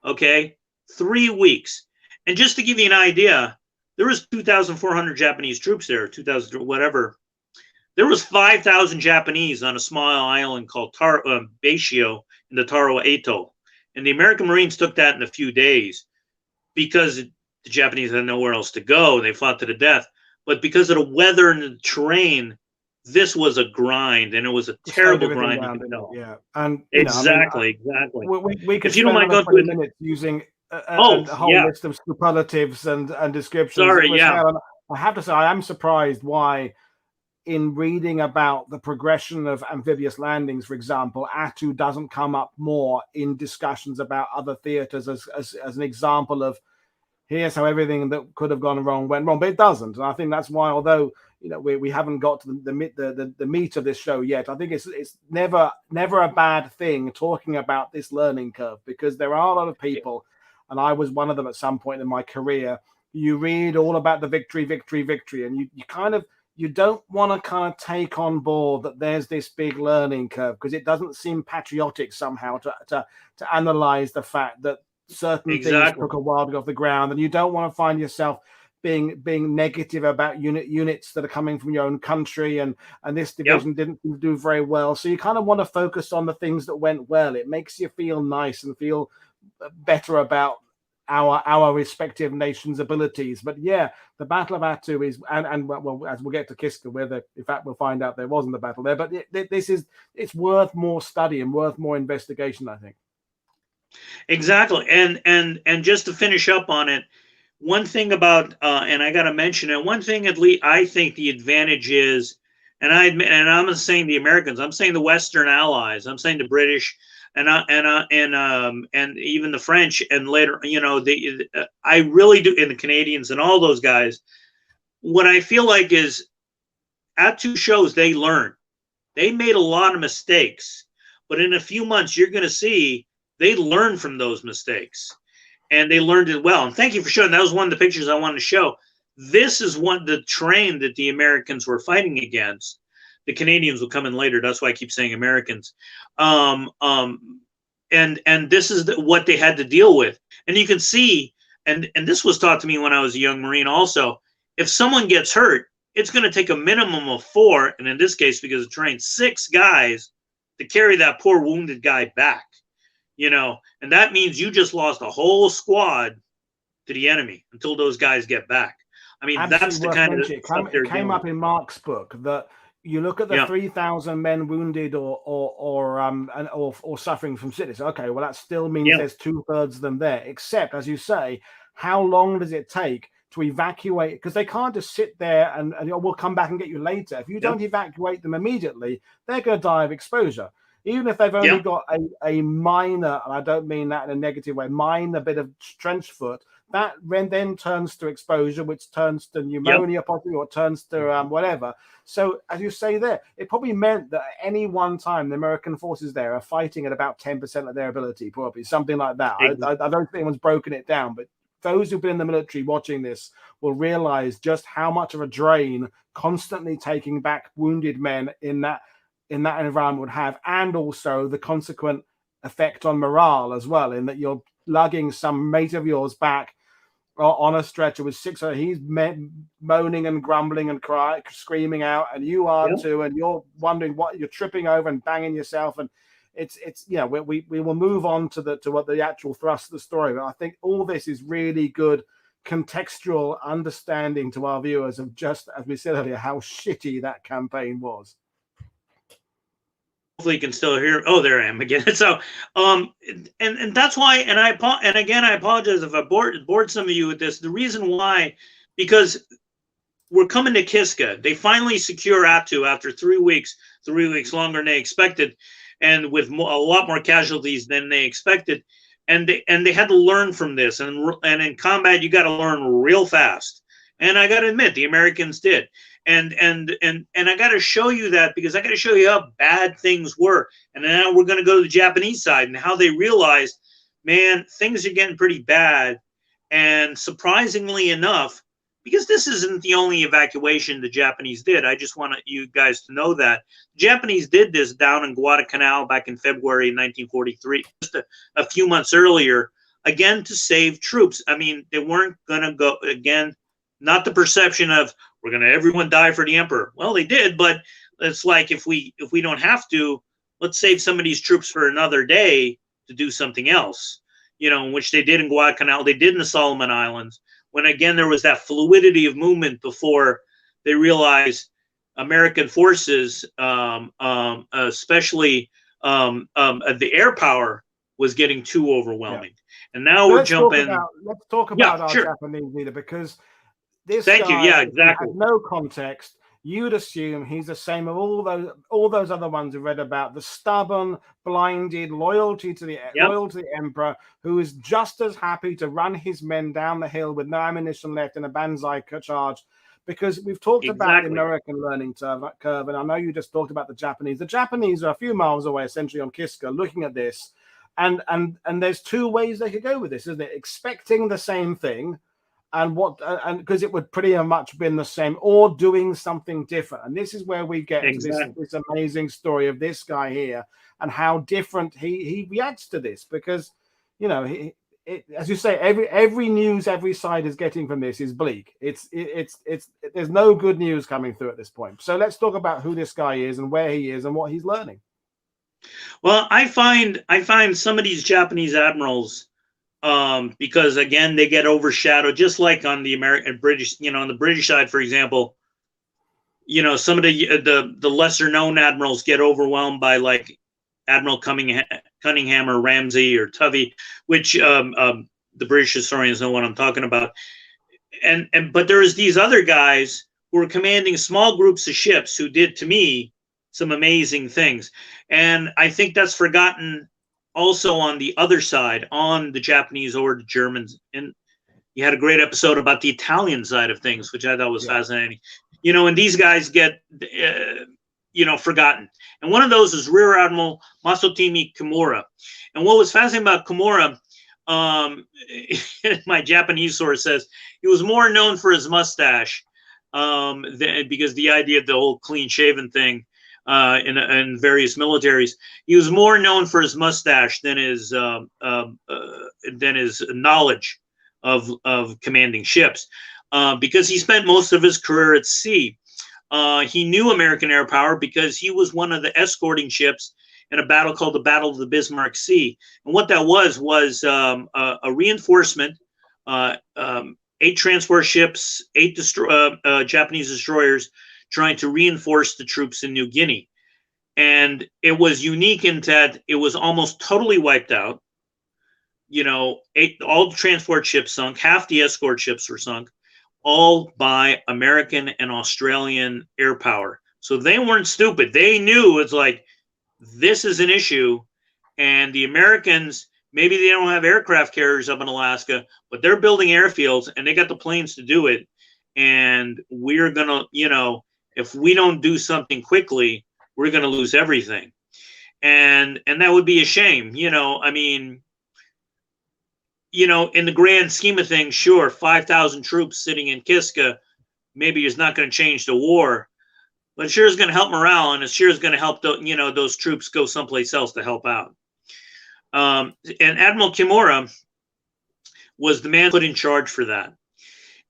Okay, 3 weeks. And just to give you an idea, there was 2,400 Japanese troops there, 2,000 whatever. There was 5,000 Japanese on a small island called Bachelor in the Taro Atoll. And the American Marines took that in a few days because the Japanese had nowhere else to go. They fought to the death. But because of the weather and the terrain, this was a grind, and it was a terrible grind. Yeah, and exactly. We could spend another 20 minutes using a whole list of superlatives and descriptions. Sorry, I have to say, I am surprised why, in reading about the progression of amphibious landings, for example, Attu doesn't come up more in discussions about other theaters as an example of here's how everything that could have gone wrong went wrong, but it doesn't. And I think that's why, although we haven't got to the meat of this show yet, I think it's never a bad thing talking about this learning curve, because there are a lot of people, and I was one of them at some point in my career. You read all about the victory, and you don't want to kind of take on board that there's this big learning curve, because it doesn't seem patriotic somehow to analyze the fact that certain things took a while to get off the ground, and you don't want to find yourself being negative about units that are coming from your own country, and this division didn't do very well. So you kind of want to focus on the things that went well. It makes you feel nice and feel better about our respective nations' abilities. But yeah, the Battle of Attu is, and well, as we'll get to Kiska, whether in fact we'll find out there wasn't a battle there, but it's worth more study and worth more investigation, I think. Exactly. And just to finish up on it, one thing about and I got to mention it, one thing at least I think the advantage is And I'm not saying the Americans. I'm saying the Western allies. I'm saying the British, and even the French, and later, I really do, and the Canadians and all those guys. What I feel like is, Attu shows they learn. They made a lot of mistakes, but in a few months you're going to see they learned from those mistakes, and they learned it well. And thank you for showing. That was one of the pictures I wanted to show. This is the train that the Americans were fighting against. The Canadians will come in later. That's why I keep saying Americans. And this is what they had to deal with. And you can see, and this was taught to me when I was a young Marine also, if someone gets hurt, it's going to take a minimum of 4, and in this case, because of train, 6 guys to carry that poor wounded guy back. And that means you just lost a whole squad to the enemy until those guys get back. I mean, that's the kind of stuff they're doing. It came up in Mark's book that you look at the 3,000 men wounded or suffering from sickness. Okay, well, that still means there's 2/3 of them there. Except, as you say, how long does it take to evacuate? Because they can't just sit there and we'll come back and get you later. If you don't evacuate them immediately, they're going to die of exposure. Even if they've only got a minor, and I don't mean that in a negative way, minor bit of trench foot, that then turns to exposure, which turns to pneumonia possibly, or turns to whatever. So as you say there, it probably meant that at any one time, the American forces there are fighting at about 10% of their ability, probably something like that. I don't think anyone's broken it down, but those who've been in the military watching this will realize just how much of a drain constantly taking back wounded men in that environment would have, and also the consequent effect on morale as well, in that you're lugging some mate of yours back on a stretcher with 6, he's moaning and grumbling and screaming out, and you are too, and you're wondering what you're tripping over and banging yourself, and it's we will move on to what the actual thrust of the story. But I think all this is really good contextual understanding to our viewers of, just as we said earlier, how shitty that campaign was. Hopefully you can still hear. Oh, there I am again. So, and that's why. And I apologize if I bored some of you with this. The reason why, because we're coming to Kiska. They finally secure Attu after 3 weeks longer than they expected, and with a lot more casualties than they expected. And they had to learn from this. And in combat, you got to learn real fast. And I got to admit, the Americans did. And I got to show you that, because I got to show you how bad things were. And now we're going to go to the Japanese side and how they realized, man, things are getting pretty bad. And surprisingly enough, because this isn't the only evacuation the Japanese did, I just want you guys to know that the Japanese did this down in Guadalcanal back in February 1943, just a few months earlier, again to save troops. I mean, they weren't going to go, again, not the perception of we're going to everyone die for the emperor. Well, they did, but it's like, if we don't have to, let's save some of these troops for another day to do something else, which they did in Guadalcanal, they did in the Solomon Islands, when again there was that fluidity of movement before they realized American forces, especially the air power, was getting too overwhelming. And now we're jumping. Let's talk about our Japanese leader, because this Thank you. Yeah, exactly. Has no context. You'd assume he's the same of all those other ones we read about, the stubborn, blinded loyalty to the emperor, who is just as happy to run his men down the hill with no ammunition left in a banzai charge. Because we've talked about the American learning curve, and I know you just talked about the Japanese. The Japanese are a few miles away, essentially, on Kiska, looking at this, and there's 2 ways they could go with this, isn't it? Expecting the same thing, and because it would pretty much been the same, or doing something different. And this is where we get to this amazing story of this guy here, and how different he reacts to this, because as you say, every news every side is getting from this is bleak. It's there's no good news coming through at this point. So let's talk about who this guy is and where he is and what he's learning. Well, I find some of these Japanese admirals, because again they get overshadowed, just like on the American British, on the British side, for example, some of the lesser known admirals get overwhelmed by, like, Admiral Cunningham or Ramsey or Tovey, which the British historians know what I'm talking about. But there's these other guys who who were commanding small groups of ships who did, to me, some amazing things. And I think that's forgotten also on the other side, on the Japanese or the Germans. And you had a great episode about the Italian side of things, which I thought was fascinating. You know, and these guys get, you know, forgotten. And one of those is Rear Admiral Masatomi Kimura. And what was fascinating about Kimura, my Japanese source says, he was more known for his mustache, because the idea of the whole clean-shaven thing in various militaries, he was more known for his mustache than his knowledge of commanding ships, because he spent most of his career at sea. He knew American air power because he was one of the escorting ships in a battle called the Battle of the Bismarck Sea. And what that was a reinforcement, 8 transport ships, 8 Japanese destroyers trying to reinforce the troops in New Guinea. And it was unique in that it was almost totally wiped out. You know, all the transport ships sunk, half the escort ships were sunk, all by American and Australian air power. So they weren't stupid. They knew it's like, this is an issue. And the Americans, maybe they don't have aircraft carriers up in Alaska, but they're building airfields and they got the planes to do it. And we're going to, you know, if we don't do something quickly, we're going to lose everything. And that would be a shame. You know, I mean, you know, in the grand scheme of things, sure, 5,000 troops sitting in Kiska maybe is not going to change the war, but it sure is going to help morale, and it sure is going to help the, you know, those troops go someplace else to help out. And Admiral Kimura was the man put in charge for that.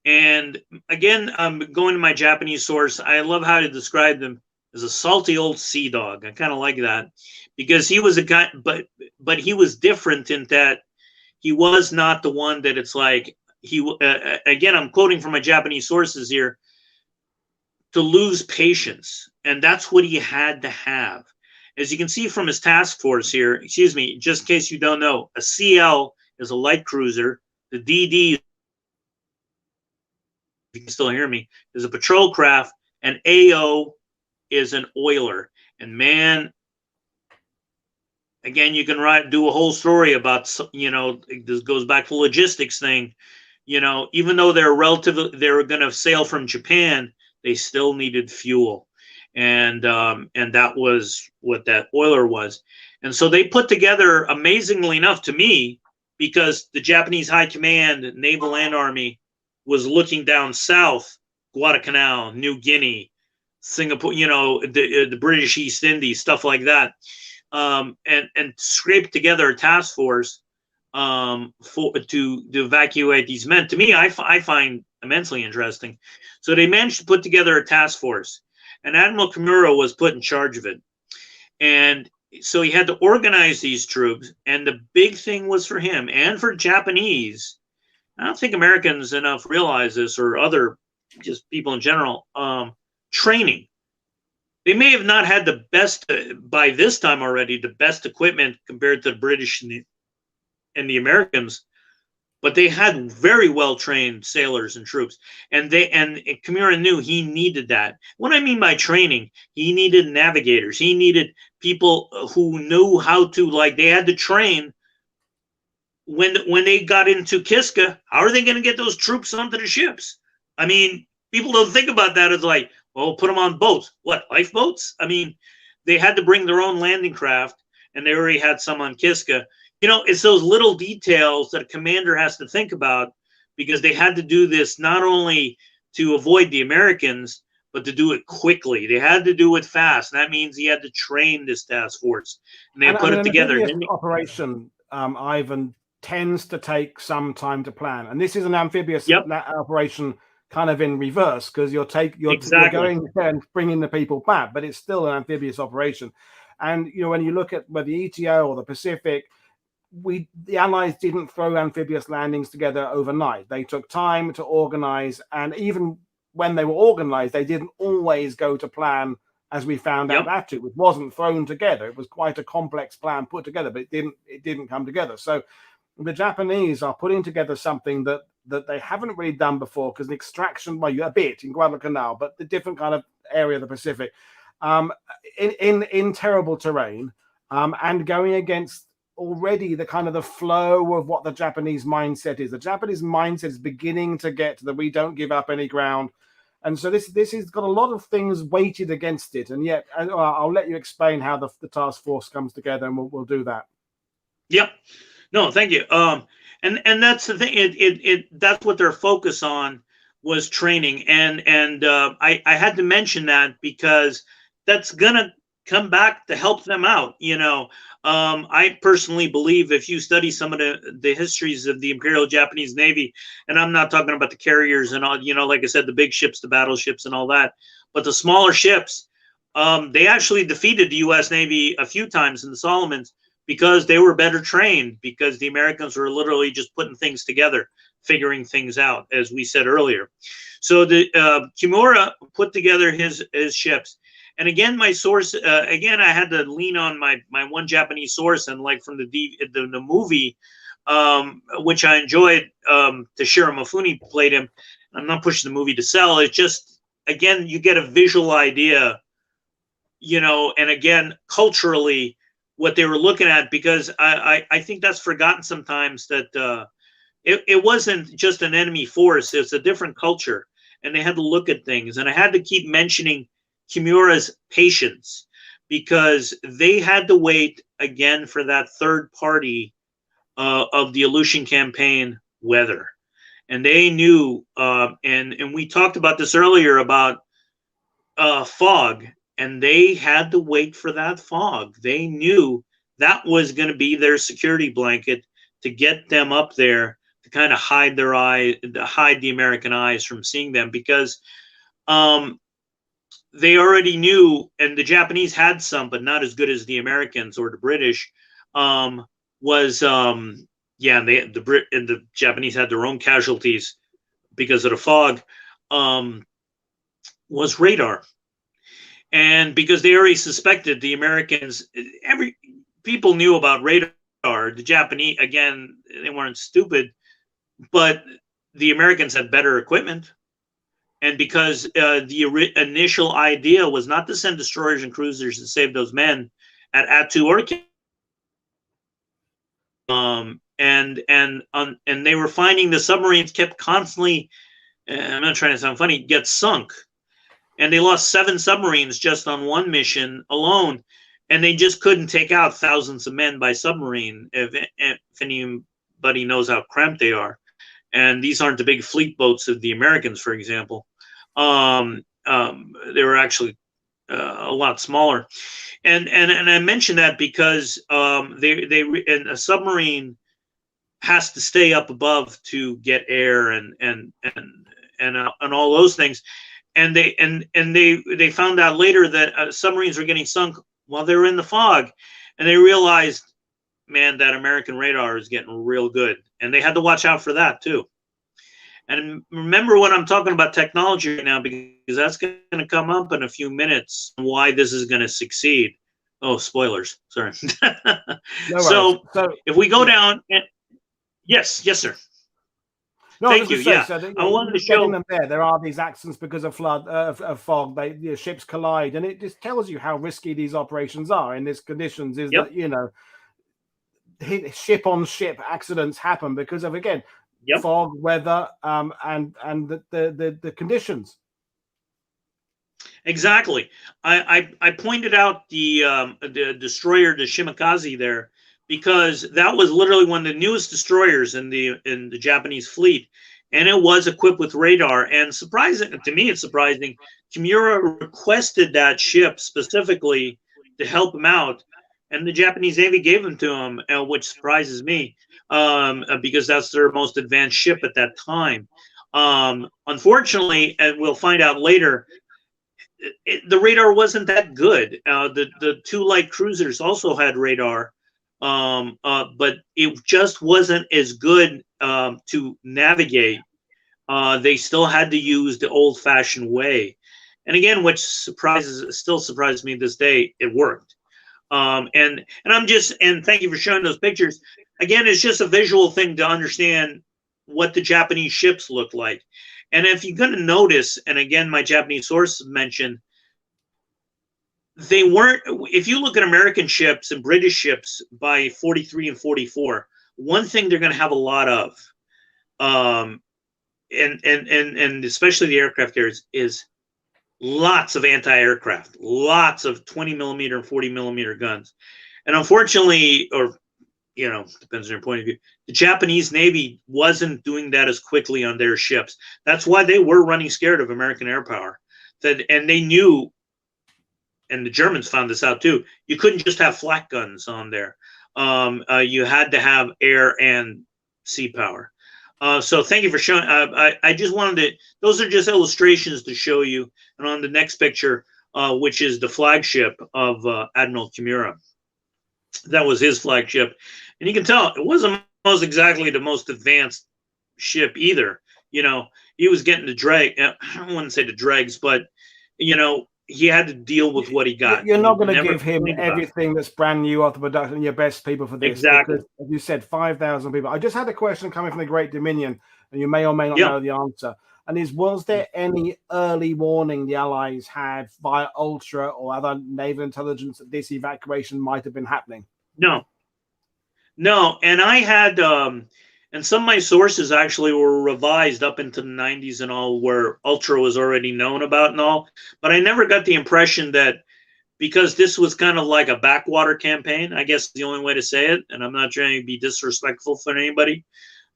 And again, I'm going to my Japanese source. I love how to describe them as a salty old sea dog. I kind of like that because he was a guy, but he was different in that he was not the one that it's like again, I'm quoting from my Japanese sources here, to lose patience. And that's what he had to have. As you can see from his task force here, excuse me, just in case you don't know, a CL is a light cruiser. The DD, if you can still hear me, is a patrol craft, and AO is an oiler. And man, again, you can do a whole story about, you know, this goes back to the logistics thing. You know, even though they were going to sail from Japan, they still needed fuel. And that was what that oiler was. And so they put together, amazingly enough to me, because the Japanese High Command, Naval and Army, was looking down south, Guadalcanal, New Guinea, Singapore, you know, the British East Indies, stuff like that, and scraped together a task force to evacuate these men. To me, I find immensely interesting. So they managed to put together a task force, and Admiral Kimura was put in charge of it. And so he had to organize these troops, and the big thing was for him and for Japanese. I don't think Americans enough realize this, or other just people in general. Training. They may have not had the best, by this time already, the best equipment compared to the British and the Americans, but they had very well-trained sailors and troops. And Kimura knew he needed that. What I mean by training, he needed navigators. He needed people who knew how to, like, they had to train when they got into Kiska. How are they going to get those troops onto the ships? I mean, people don't think about that as like, well, put them on boats. What, lifeboats? I mean, they had to bring their own landing craft, and they already had some on Kiska. You know, it's those little details that a commander has to think about, because they had to do this not only to avoid the Americans, but to do it quickly. They had to do it fast. And that means he had to train this task force, and they put it together. Operation, Ivan, tends to take some time to plan, and this is an amphibious operation, kind of in reverse, because you're going there and bringing the people back, but it's still an amphibious operation. And you know, when you look at whether the ETO or the Pacific, the Allies didn't throw amphibious landings together overnight. They took time to organize, and even when they were organized, they didn't always go to plan, as we found out Attu. It wasn't thrown together. It was quite a complex plan put together, but it didn't come together. So the Japanese are putting together something that that they haven't really done before, because the extraction, well, a bit in Guadalcanal, but the different kind of area of the Pacific, in terrible terrain, and going against already the kind of the flow of what the Japanese mindset is. The Japanese mindset is beginning to get to the we don't give up any ground. And so this has got a lot of things weighted against it. And yet, I'll let you explain how the task force comes together, and we'll do that. Yep. No, thank you. And that's the thing. That's what their focus on was, training. And I had to mention that because that's gonna come back to help them out. I personally believe if you study some of the histories of the Imperial Japanese Navy, and I'm not talking about the carriers and all, like I said, the big ships, the battleships and all that, but the smaller ships, they actually defeated the U.S. Navy a few times in the Solomons because they were better trained, because the Americans were literally just putting things together, figuring things out, as we said earlier. So the Kimura put together his ships. And again, my source, again, I had to lean on my one Japanese source, and like from the movie, which I enjoyed, Toshiro Mifune played him. I'm not pushing the movie to sell. It's just, again, you get a visual idea, and again, culturally, what they were looking at, because I think that's forgotten sometimes, that it wasn't just an enemy force. It's a different culture, and they had to look at things. And I had to keep mentioning Kimura's patience, because they had to wait again for that third party of the Aleutian campaign weather. And they knew, and we talked about this earlier about fog, and they had to wait for that fog. They knew that was going to be their security blanket to get them up there, to kind of hide their hide the American eyes from seeing them, because they already knew, and the Japanese had some, but not as good as the Americans or the British. And the Japanese had their own casualties because of the fog. Was radar, and because they already suspected the Americans, people knew about radar. The Japanese, again, they weren't stupid, but the Americans had better equipment. And because the initial idea was not to send destroyers and cruisers to save those men at Attu or and they were finding the submarines kept constantly, I'm not trying to sound funny, get sunk. And they lost 7 submarines just on one mission alone, and they just couldn't take out thousands of men by submarine, if anybody knows how cramped they are. And these aren't the big fleet boats of the Americans, for example. They were actually a lot smaller. And I mention that because and a submarine has to stay up above to get air and all those things. And they found out later that submarines were getting sunk while they were in the fog, and they realized, man, that American radar is getting real good, and they had to watch out for that too. And remember when I'm talking about technology right now, because that's going to come up in a few minutes, why this is going to succeed. Oh, spoilers. Sorry. No so if we go down, yes, sir. No, thank you. Yeah, so I wanted to show them there are these accidents because of flood, of fog. Ships collide, and it just tells you how risky these operations are in these conditions. Is that ship on ship accidents happen because of, again, fog, weather, and the conditions. Exactly. I pointed out the destroyer, the Shimakaze, there, because that was literally one of the newest destroyers in the Japanese fleet, and it was equipped with radar. And surprising to me, it's surprising, Kimura requested that ship specifically to help him out, and the Japanese Navy gave them to him, which surprises me, because that's their most advanced ship at that time. Unfortunately, and we'll find out later, the radar wasn't that good. The 2 light cruisers also had radar, but it just wasn't as good to navigate. They still had to use the old-fashioned way. And again, which still surprises me this day, it worked. And thank you for showing those pictures. Again, it's just a visual thing to understand what the Japanese ships looked like. And if you're going to notice, and again, my Japanese sources mentioned, they weren't, if you look at American ships and British ships by 43 and 44, one thing they're going to have a lot of, and especially the aircraft carriers, is lots of anti-aircraft, lots of 20 millimeter and 40 millimeter guns. And unfortunately, or, you know, depends on your point of view, the Japanese Navy wasn't doing that as quickly on their ships. That's why they were running scared of American air power. And they knew, and the Germans found this out too, you couldn't just have flak guns on there. You had to have air and sea power. So thank you for showing. I just wanted to, those are just illustrations to show you. And on the next picture, which is the flagship of Admiral Kimura, that was his flagship. And you can tell it wasn't exactly the most advanced ship either. You know, he was getting the drag. I wouldn't say the dregs, but, you know, he had to deal with what he got. You're not going to give him everything that's brand new off the production, your best people for this. Exactly. Because, as you said, 5,000 people. I just had a question coming from the Great Dominion, and you may or may not know the answer. And was there any early warning the Allies had via Ultra or other naval intelligence that this evacuation might have been happening? No. And I had, and some of my sources actually were revised up into the 90s and all, where Ultra was already known about and all. But I never got the impression that, because this was kind of like a backwater campaign, I guess is the only way to say it, and I'm not trying to be disrespectful for anybody.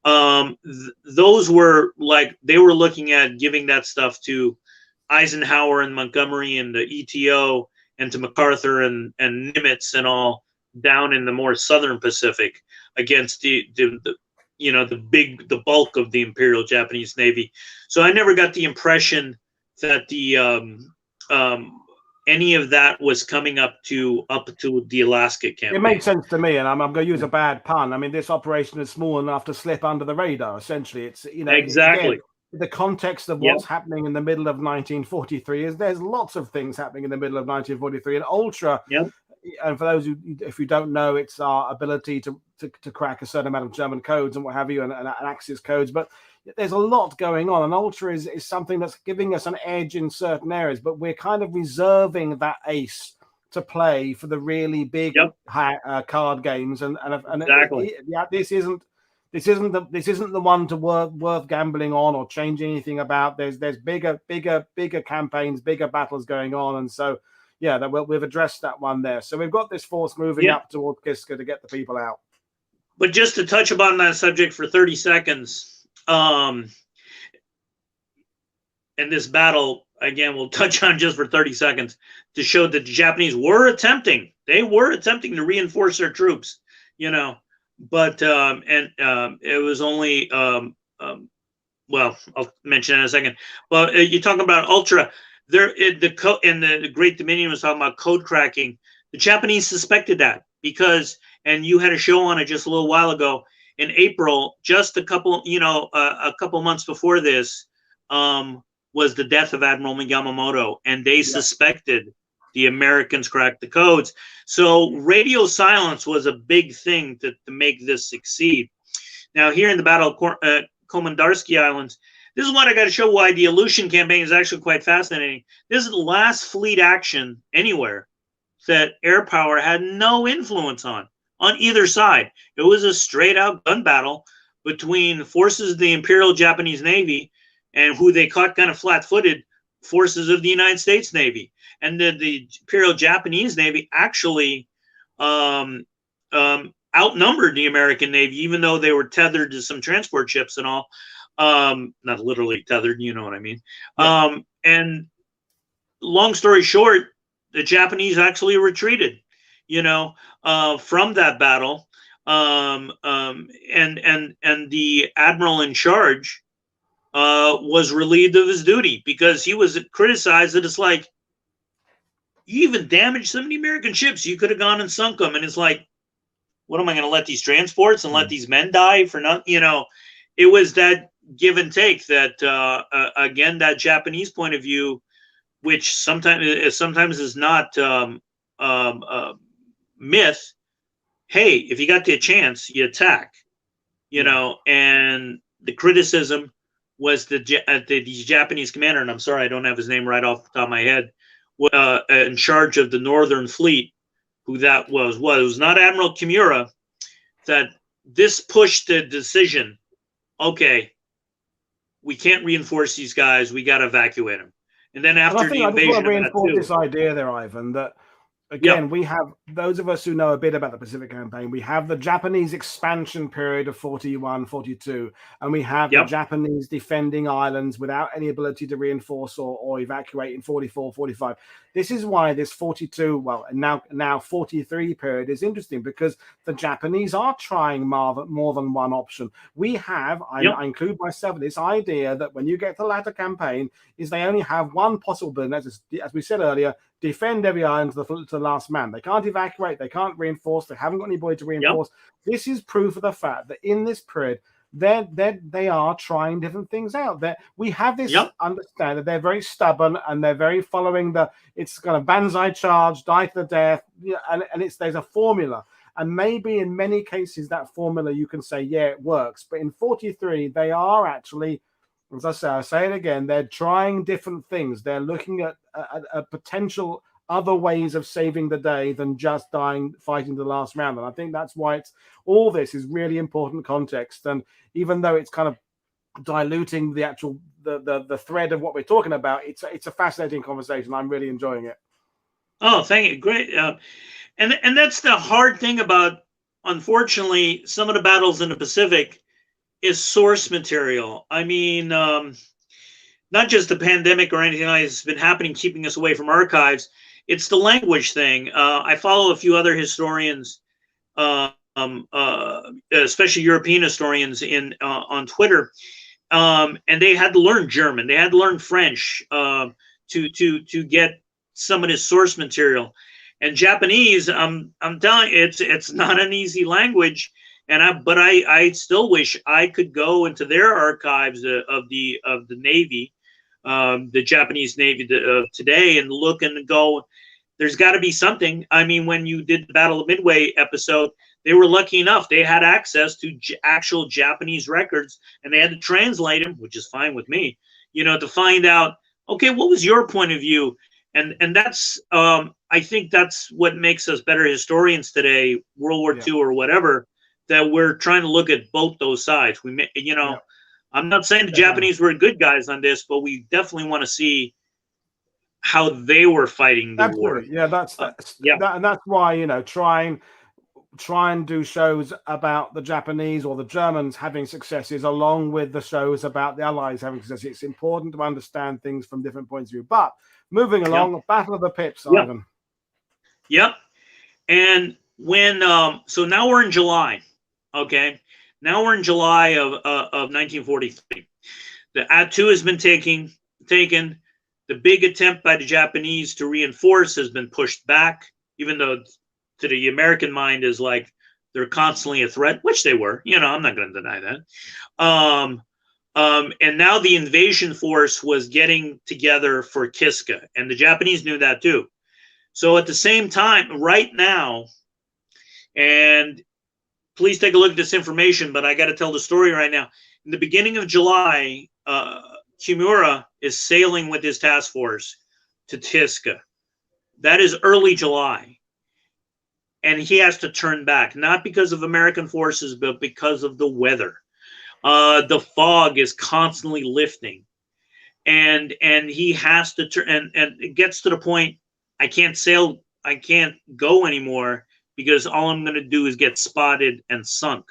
Those were like, they were looking at giving that stuff to Eisenhower and Montgomery and the ETO, and to MacArthur and Nimitz and all down in the more southern Pacific against the you know, the bulk of the Imperial Japanese Navy. So I never got the impression that the any of that was coming up to the Alaska campaign. It makes sense to me, and I'm going to use a bad pun. I mean, this operation is small enough to slip under the radar. Essentially, it's, you know, exactly. Again, the context of what's happening in the middle of 1943 is there's lots of things happening in the middle of 1943, and Ultra. And for those who, if you don't know, it's our ability to crack a certain amount of German codes and what have you, and Axis codes. But there's a lot going on, and Ultra is something that's giving us an edge in certain areas. But we're kind of reserving that ace to play for the really big card games, and exactly. This isn't the one to worth gambling on or changing anything about. There's bigger campaigns, bigger battles going on, and so. Yeah, we've addressed that one there. So we've got this force moving up toward Kiska to get the people out. But just to touch upon that subject for 30 seconds, and this battle, again, we'll touch on just for 30 seconds to show that the Japanese were attempting to reinforce their troops, you know, but, it was only, well, I'll mention in a second. Well, you're talking about Ultra. The Great Dominion was talking about code cracking. The Japanese suspected that because, and you had a show on it just a little while ago in April, just a couple months before this, was the death of Admiral Yamamoto, and they suspected the Americans cracked the codes. So radio silence was a big thing to make this succeed. Now, here in the Battle of Komandarsky Islands, this is what I got to show why the Aleutian campaign is actually quite fascinating. This is the last fleet action anywhere that air power had no influence on either side. It was a straight out gun battle between forces of the Imperial Japanese Navy and who they caught kind of flat-footed, forces of the United States Navy. And the Imperial Japanese Navy actually outnumbered the American Navy, even though they were tethered to some transport ships and all. Not literally tethered, you know what I mean. And long story short, the Japanese actually retreated, you know, from that battle. And the admiral in charge was relieved of his duty because he was criticized that it's like, you even damaged some of the American ships. You could have gone and sunk them. And it's like, what am I going to let these transports and let these men die for nothing? You know, it was that give and take that, again, that Japanese point of view, which sometimes is not myth. Hey, if you got the chance, you attack, you know, and the criticism was the Japanese commander, and I'm sorry I don't have his name right off the top of my head, in charge of the Northern Fleet, who that was. Well, it was not Admiral Kimura. That this pushed the decision. Okay, we can't reinforce these guys. We got to evacuate them. And then after the invasion, I just want to reinforce this idea there, Ivan, that again, we have, those of us who know a bit about the Pacific Campaign, we have the Japanese expansion period of 41, 42, and we have the Japanese defending islands without any ability to reinforce or evacuate in 44, 45. This is why this 42, well, now 43 period is interesting, because the Japanese are trying more than one option. We have, I include myself in this idea that when you get to the latter campaign, is they only have one possible building, as we said earlier, defend every island to the last man. They can't evacuate, they can't reinforce, they haven't got anybody to reinforce. This is proof of the fact that in this period, they are trying different things out. That we have this understanding that they're very stubborn and they're very following it's kind of banzai charge, die to the death, and there's a formula. And maybe in many cases that formula you can say, yeah, it works. But in 43, they are actually, as I say it again, they're trying different things. They're looking at potential other ways of saving the day than just fighting the last round. And I think that's why all this is really important context. And even though it's kind of diluting the actual the thread of what we're talking about, it's a fascinating conversation. I'm really enjoying it. Oh, thank you. Great. And that's the hard thing about, unfortunately, some of the battles in the Pacific is source material. I mean, not just the pandemic or anything like this has been happening, keeping us away from archives. It's the language thing. I follow a few other historians, especially European historians on Twitter, and they had to learn German. They had to learn French to get some of this source material. And Japanese, I'm telling you, it's not an easy language. But I still wish I could go into their archives of the Navy, the Japanese Navy today, and look and go, there's got to be something. I mean, when you did the Battle of Midway episode, they were lucky enough. They had access to actual Japanese records, and they had to translate them, which is fine with me, to find out, okay, what was your point of view? And that's, I think that's what makes us better historians today, World War II or whatever, that we're trying to look at both those sides. I'm not saying the Japanese were good guys on this, but we definitely want to see how they were fighting the war. Yeah, that's and that's why try and do shows about the Japanese or the Germans having successes along with the shows about the Allies having successes. It's important to understand things from different points of view. But moving along, Battle of the Pips, Ivan. Yep. And when so now we're in July. Okay, now we're in July of 1943. The Attu has been taken. The big attempt by the Japanese to reinforce has been pushed back, even though to the American mind is like they're constantly a threat, which they were. I'm not going to deny that. And now the invasion force was getting together for Kiska, and the Japanese knew that too. So at the same time, right now, and please take a look at this information, but I got to tell the story right now. In the beginning of July, Kimura is sailing with his task force to Kiska. That is early July. And he has to turn back, not because of American forces, but because of the weather. The fog is constantly lifting. And he has to turn, and it gets to the point, I can't sail, I can't go anymore, because all I'm going to do is get spotted and sunk.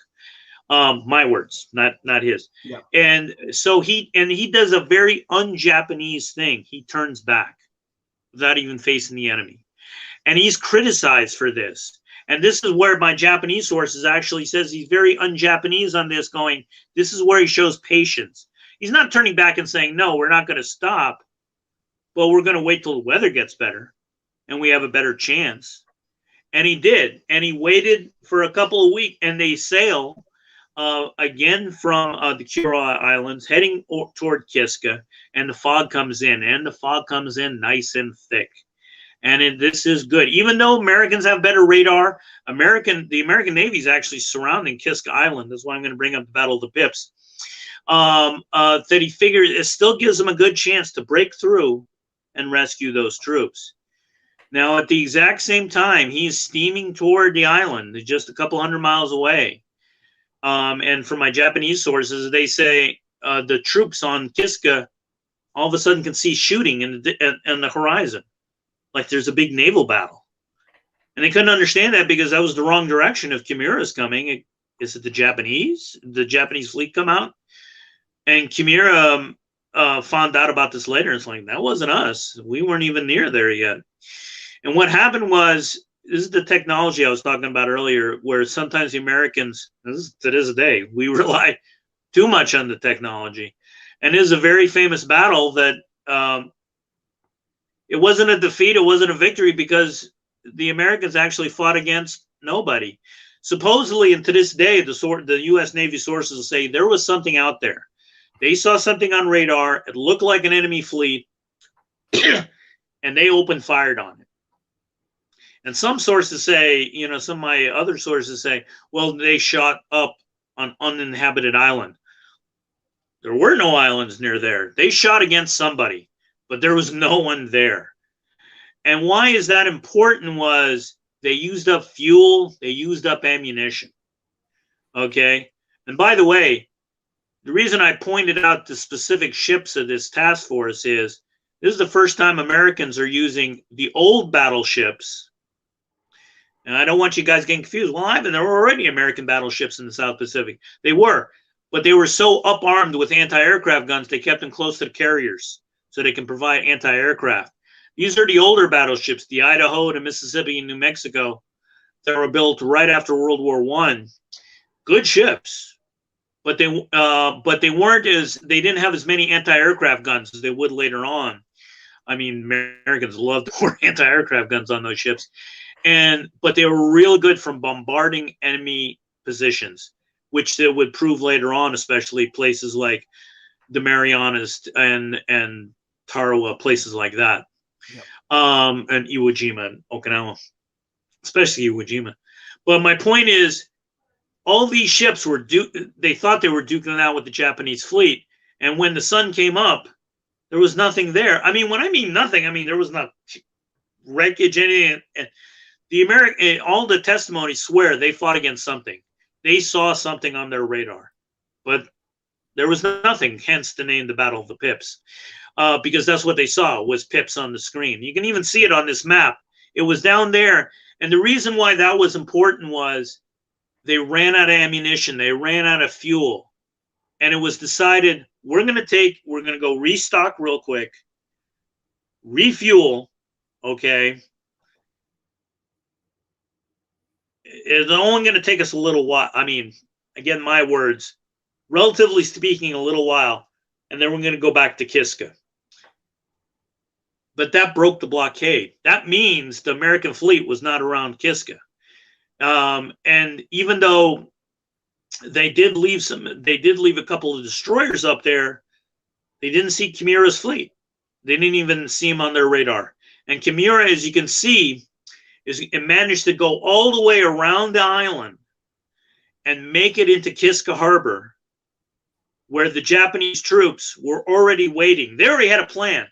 My words, not his. Yeah. And so he does a very un-Japanese thing. He turns back without even facing the enemy. And he's criticized for this. And this is where my Japanese sources actually says he's very un-Japanese on this, going, this is where he shows patience. He's not turning back and saying, no, we're not going to stop, but we're going to wait till the weather gets better and we have a better chance. And he did. And he waited for a couple of weeks, and they sail again from the Kurile Islands, heading toward Kiska, and the fog comes in, nice and thick. And this is good. Even though Americans have better radar, the American Navy is actually surrounding Kiska Island. That's why I'm going to bring up the Battle of the Pips. that he figured it still gives him a good chance to break through and rescue those troops. Now, at the exact same time, he's steaming toward the island, just a couple hundred miles away. And from my Japanese sources, they say the troops on Kiska all of a sudden can see shooting in the horizon, like there's a big naval battle. And they couldn't understand that because that was the wrong direction. If Kimura's coming, is it the Japanese? The Japanese fleet come out? And Kimura found out about this later. It's like, that wasn't us. We weren't even near there yet. And what happened was, this is the technology I was talking about earlier, where sometimes the Americans, to this day, we rely too much on the technology. And it is a very famous battle that it wasn't a defeat, it wasn't a victory, because the Americans actually fought against nobody. Supposedly, and to this day, the U.S. Navy sources say there was something out there. They saw something on radar. It looked like an enemy fleet, and they opened fire on it. And some sources say, you know, some of my other sources say, well, they shot up on uninhabited island. There were no islands near there. They shot against somebody, but there was no one there. And why is that important was they used up fuel, they used up ammunition. Okay? And by the way, the reason I pointed out the specific ships of this task force is this is the first time Americans are using the old battleships. And I don't want you guys getting confused. Well, Ivan, there were already American battleships in the South Pacific. They were, but they were so up-armed with anti-aircraft guns, they kept them close to the carriers so they can provide anti-aircraft. These are the older battleships, the Idaho, the Mississippi, and New Mexico, that were built right after World War I. Good ships, but they weren't they didn't have as many anti-aircraft guns as they would later on. I mean, Americans loved to pour anti-aircraft guns on those ships. But they were real good from bombarding enemy positions, which they would prove later on, especially places like the Marianas and Tarawa, places like that. Yep. And Iwo Jima and Okinawa, especially Iwo Jima. But my point is, all these ships were they thought they were duking it out with the Japanese fleet, and when the sun came up, there was nothing there. I mean, when I mean nothing, I mean there was not wreckage, anything. All the testimonies swear they fought against something. They saw something on their radar, but there was nothing. Hence the name, the Battle of the Pips, because that's what they saw was pips on the screen. You can even see it on this map. It was down there, and the reason why that was important was they ran out of ammunition, they ran out of fuel, and it was decided we're going to go restock real quick, refuel, okay. It's only going to take us a little while. I mean, again, my words, relatively speaking, a little while, and then we're going to go back to Kiska. But that broke the blockade. That means the American fleet was not around Kiska. And even though they did leave a couple of destroyers up there, they didn't see Kimura's fleet. They didn't even see him on their radar. And Kimura, as you can see, it managed to go all the way around the island and make it into Kiska Harbor, where the Japanese troops were already waiting. They already had a plan.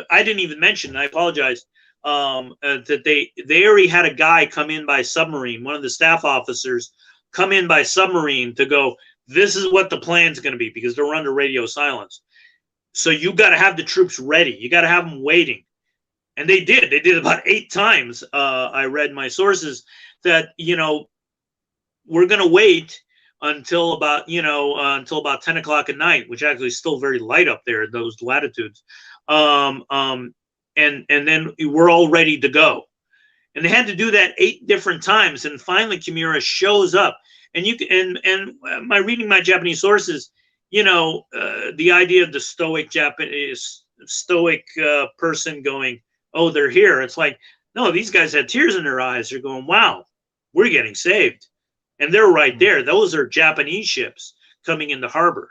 I didn't even mention, I apologize, that they already had a guy come in by submarine, one of the staff officers come in by submarine to go, this is what the plan's going to be, because they're under radio silence. So you got to have the troops ready. You got to have them waiting. And they did. They did about 8 times. I read my sources that, you know, we're going to wait until about 10 o'clock at night, which actually is still very light up there, those latitudes. And then we're all ready to go. And they had to do that 8 different times. And finally, Kimura shows up. And my reading my Japanese sources, you know, the idea of the stoic person going, oh, they're here. It's like, no, these guys had tears in their eyes. They're going, wow, we're getting saved. And they're right there. Those are Japanese ships coming in the harbor.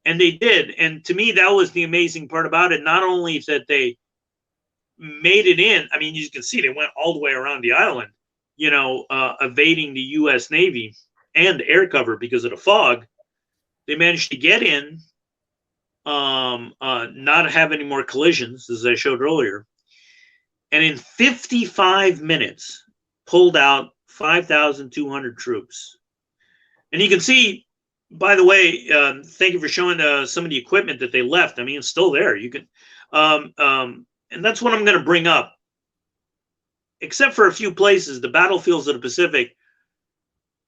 And they did. And to me, that was the amazing part about it. Not only that they made it in, I mean, you can see they went all the way around the island, you know, evading the U.S. Navy and air cover because of the fog. they managed to get in, not have any more collisions, as I showed earlier, and in 55 minutes pulled out 5,200 troops. And you can see, by the way, thank you for showing some of the equipment that they left. I mean, it's still there. You can, and that's what I'm going to bring up. Except for a few places, the battlefields of the Pacific,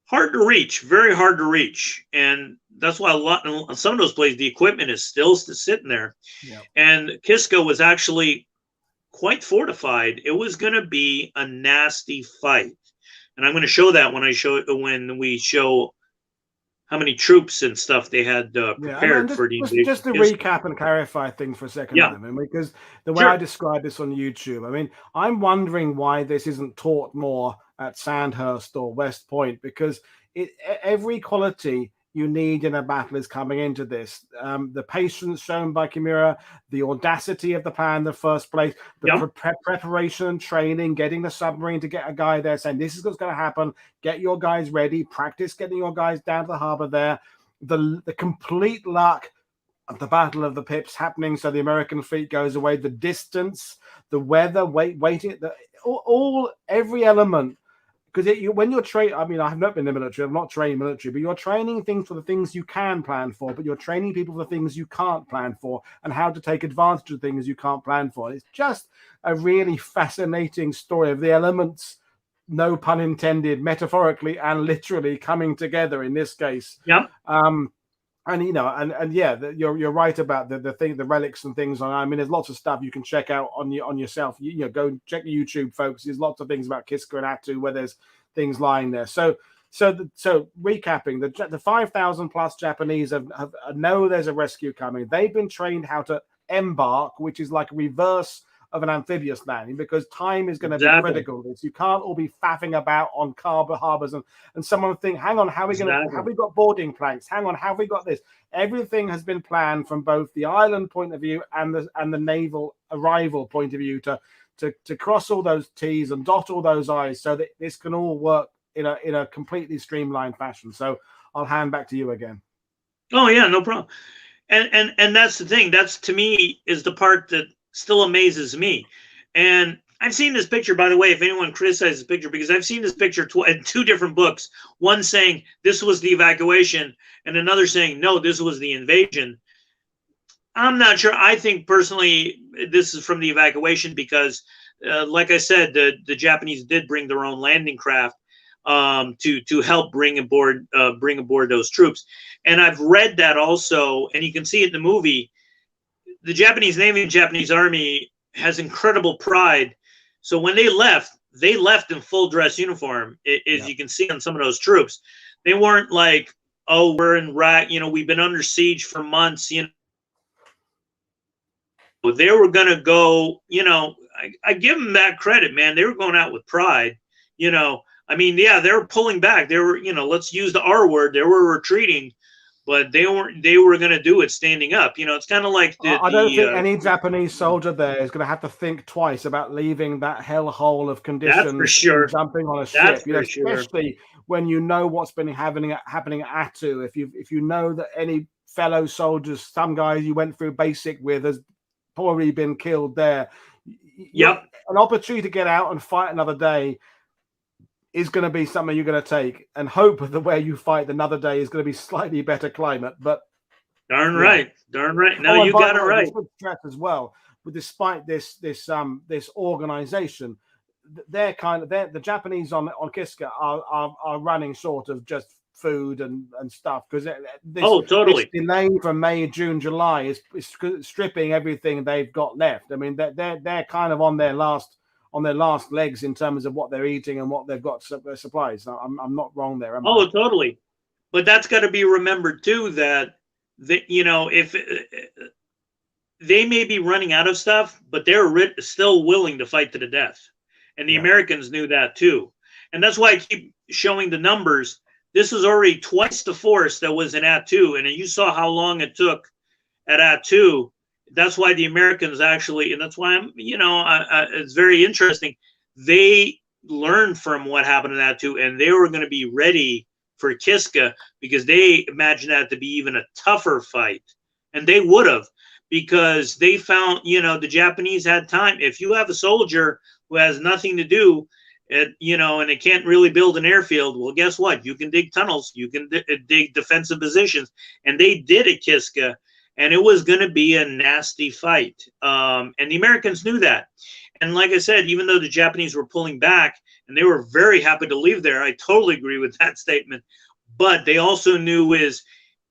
hard to reach, very hard to reach, and that's why on some of those places the equipment is still sitting there. Yeah. And Kiska was actually quite fortified. It was going to be a nasty fight, and I'm going to show that when we show how many troops and stuff they had prepared for the invasion. Just to recap and clarify things for a second, Ivan, because the way I describe this on YouTube, I mean, I'm wondering why this isn't taught more at Sandhurst or West Point, because every quality you need in a battle is coming into this. The patience shown by Kimura, the audacity of the plan in the first place, the preparation and training, getting the submarine to get a guy there saying, this is what's going to happen, get your guys ready, practice getting your guys down to the harbor there, the complete luck of the Battle of the Pips happening so the American fleet goes away, the distance, the weather, waiting, every element. Because when you're training, I mean, I have not been in the military, I'm not trained military, but you're training things for the things you can plan for, but you're training people for the things you can't plan for and how to take advantage of things you can't plan for. It's just a really fascinating story of the elements, no pun intended, metaphorically and literally coming together in this case. Yeah. And you're right about the relics and things. I mean, there's lots of stuff you can check out on yourself. Go check YouTube, folks. There's lots of things about Kiska and Attu where there's things lying there. So recapping, the 5,000 plus Japanese know there's a rescue coming. They've been trained how to embark, which is like reverse of an amphibious landing, because time is going to be critical. You can't all be faffing about on harbors and someone think, hang on, have we got boarding planks? Hang on, have we got this? Everything has been planned from both the island point of view and the naval arrival point of view to cross all those T's and dot all those I's so that this can all work in a completely streamlined fashion. So I'll hand back to you again. Oh yeah, no problem. And that's the thing. That's, to me, is the part that still amazes me. And I've seen this picture, by the way, if anyone criticizes the picture, because I've seen this picture in two different books, one saying this was the evacuation and another saying, no, this was the invasion. I'm not sure. I think personally, this is from the evacuation because, like I said, the Japanese did bring their own landing craft to help bring aboard those troops. And I've read that also, and you can see it in the movie. The Japanese Navy and Japanese Army has incredible pride. So when they left in full dress uniform, as you can see on some of those troops. They weren't like, oh, we're in Iraq, we've been under siege for months, They were going to go, I give them that credit, man. They were going out with pride, I mean, yeah, they were pulling back. They were, let's use the R word. They were retreating. But they were going to do it standing up. It's kind of like I don't think any Japanese soldier there is going to have to think twice about leaving that hellhole of conditions. That's for sure. And jumping on a ship, especially when you know what's been happening at Attu. If you know that any fellow soldiers, some guys you went through basic with, has probably been killed there. Yep. An opportunity to get out and fight another day is going to be something you're going to take, and hope that where you fight another day is going to be slightly better climate. But darn right. No, you got it right. Threat as well. But despite this organization, the Japanese on Kiska are running short of just food and stuff, because totally. This delay from May, June, July is stripping everything they've got left. I mean, they're kind of on their last legs in terms of what they're eating and what they've got supplies. I'm not wrong there, am I? Totally. But that's got to be remembered too, that if they may be running out of stuff, but they're still willing to fight to the death. And the Americans knew that too. And that's why I keep showing the numbers. This is already twice the force that was in Attu. And you saw how long it took at Attu. That's why the Americans actually, and that's why it's very interesting. They learned from what happened in Attu, and they were going to be ready for Kiska because they imagined that to be even a tougher fight. And they would have, because they found, the Japanese had time. If you have a soldier who has nothing to do, and it can't really build an airfield, well, guess what? You can dig tunnels. You can dig defensive positions. And they did at Kiska, and it was going to be a nasty fight. And the Americans knew that. And like I said, even though the Japanese were pulling back, and they were very happy to leave there, I totally agree with that statement. But they also knew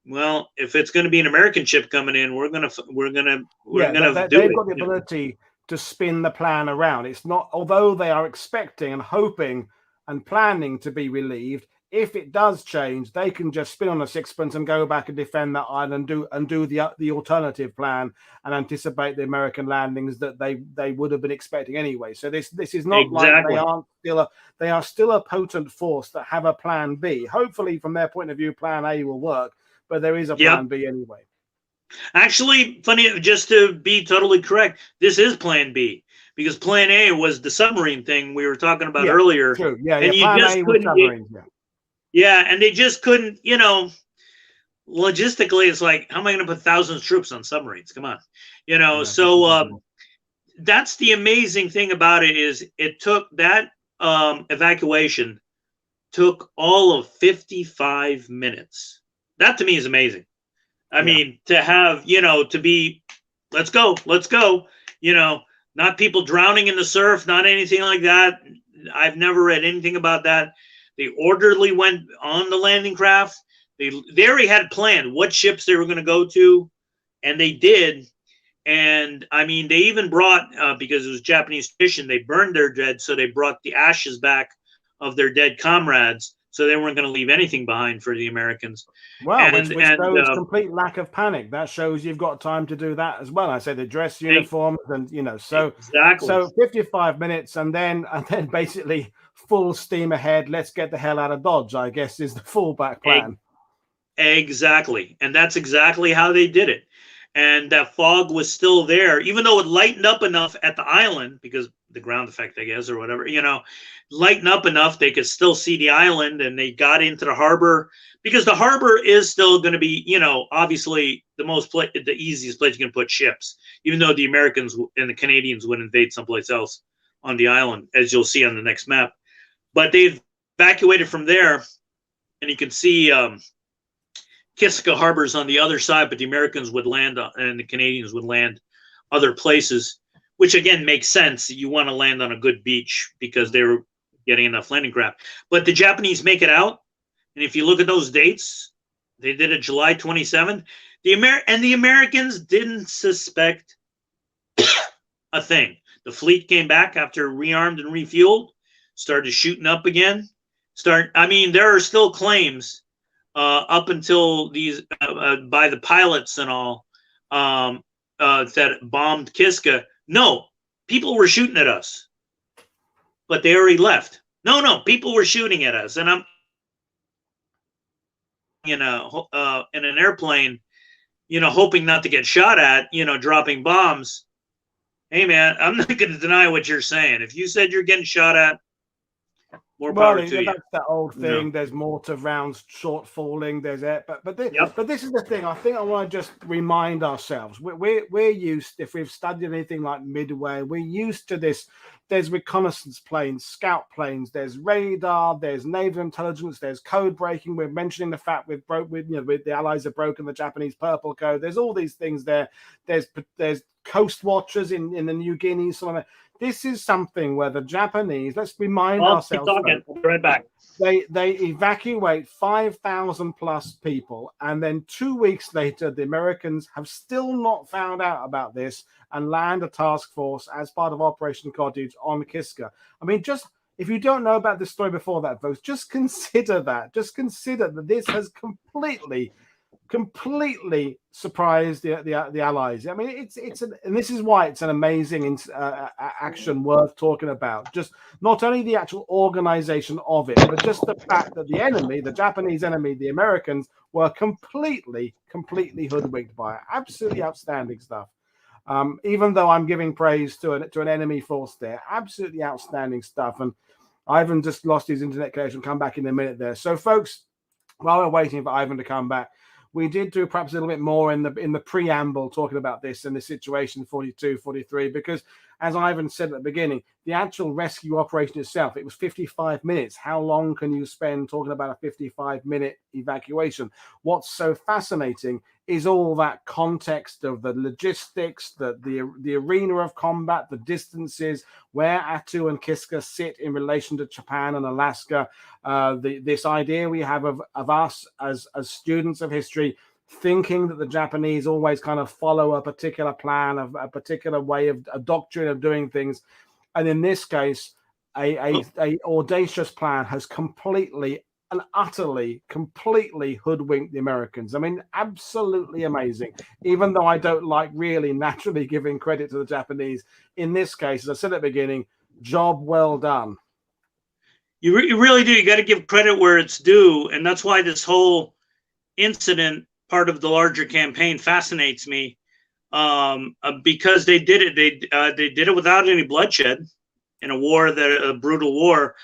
well, if it's going to be an American ship coming in, we're gonna do it. They've got the ability to spin the plan around. It's not, although they are expecting and hoping and planning to be relieved, if it does change, they can just spin on a sixpence and go back and defend that island and do the alternative plan and anticipate the American landings that they would have been expecting anyway. So this is not exactly. like they are still a potent force that have a plan B. Hopefully, from their point of view, plan A will work, but there is a plan B anyway. Actually, funny, just to be totally correct, this is plan B, because plan A was the submarine thing we were talking about earlier. True. Yeah, and you plan just A couldn't submarines, and they just couldn't, logistically, it's like, how am I going to put thousands of troops on submarines? Come on. So that's the amazing thing about it, is it took that evacuation took all of 55 minutes. That to me is amazing. I mean, to have, to be, let's go, not people drowning in the surf, not anything like that. I've never read anything about that. They orderly went on the landing craft. They already had planned what ships they were going to go to, and they did. And I mean, they even brought, because it was Japanese tradition, they burned their dead, so they brought the ashes back of their dead comrades. So they weren't going to leave anything behind for the Americans. Wow, which shows complete lack of panic. That shows you've got time to do that as well. I say the dress uniforms and so exactly. So 55 minutes and then basically full steam ahead. Let's get the hell out of Dodge, I guess, is the fallback plan. Exactly, and that's exactly how they did it. And that fog was still there, even though it lightened up enough at the island, because the ground effect, I guess, or whatever, lighten up enough they could still see the island, and they got into the harbor, because the harbor is still going to be, obviously the easiest place you can put ships, even though the Americans and the Canadians would invade someplace else on the island, as you'll see on the next map. But they've evacuated from there, and you can see Kiska harbors on the other side, but the Americans would land and the Canadians would land other places, which again makes sense. You want to land on a good beach because they were getting enough landing craft. But the Japanese make it out, and if you look at those dates, they did it July 27th. The Americans didn't suspect a thing. The fleet came back after rearmed and refueled, started shooting up again. I mean, there are still claims up until these by the pilots and all that bombed Kiska. No, people were shooting at us, but they already left. No, people were shooting at us, and I'm in an airplane, hoping not to get shot at, dropping bombs. Hey man, I'm not going to deny what you're saying. If you said you're getting shot at, more power to you. That's that old thing. There's mortar rounds short falling. There's it, but this is the thing. I think I want to just remind ourselves. We're used, if we've studied anything like Midway, we're used to this. There's reconnaissance planes, scout planes. There's radar. There's naval intelligence. There's code breaking. We're mentioning the fact with the Allies have broken the Japanese purple code. There's all these things there. There's coast watchers in the New Guinea. Some of it. This is something where the Japanese, let's remind ourselves. Keep talking. I'll be right back. They evacuate 5,000 plus people, and then 2 weeks later, the Americans have still not found out about this and land a task force as part of Operation Cottage on Kiska. I mean, just if you don't know about this story before that, folks, just consider that. Just consider that this has completely surprised the Allies. I mean, and this is why it's an amazing action worth talking about. Just not only the actual organization of it, but just the fact that the enemy, the Japanese enemy, the Americans, were completely hoodwinked by it. Absolutely outstanding stuff. Even though I'm giving praise to an enemy force there, absolutely outstanding stuff. And Ivan just lost his internet connection. Come back in a minute there. So, folks, while we're waiting for Ivan to come back, we did do perhaps a little bit more in the preamble talking about this and the situation 42, 43, because as Ivan said at the beginning, the actual rescue operation itself, it was 55 minutes. How long can you spend talking about a 55-minute evacuation? What's so fascinating is all that context of the logistics, the arena of combat, the distances, where Attu and Kiska sit in relation to Japan and Alaska, this idea we have of us as students of history, thinking that the Japanese always kind of follow a particular plan, of a particular way of a doctrine of doing things. And in this case, a audacious plan has completely and utterly, completely hoodwinked the Americans. I mean, absolutely amazing. Even though I don't like really naturally giving credit to the Japanese, in this case, as I said at the beginning, job well done. You really do. You got to give credit where it's due. And that's why this whole incident, part of the larger campaign, fascinates me, because they did it. They did it without any bloodshed in a war, a brutal war.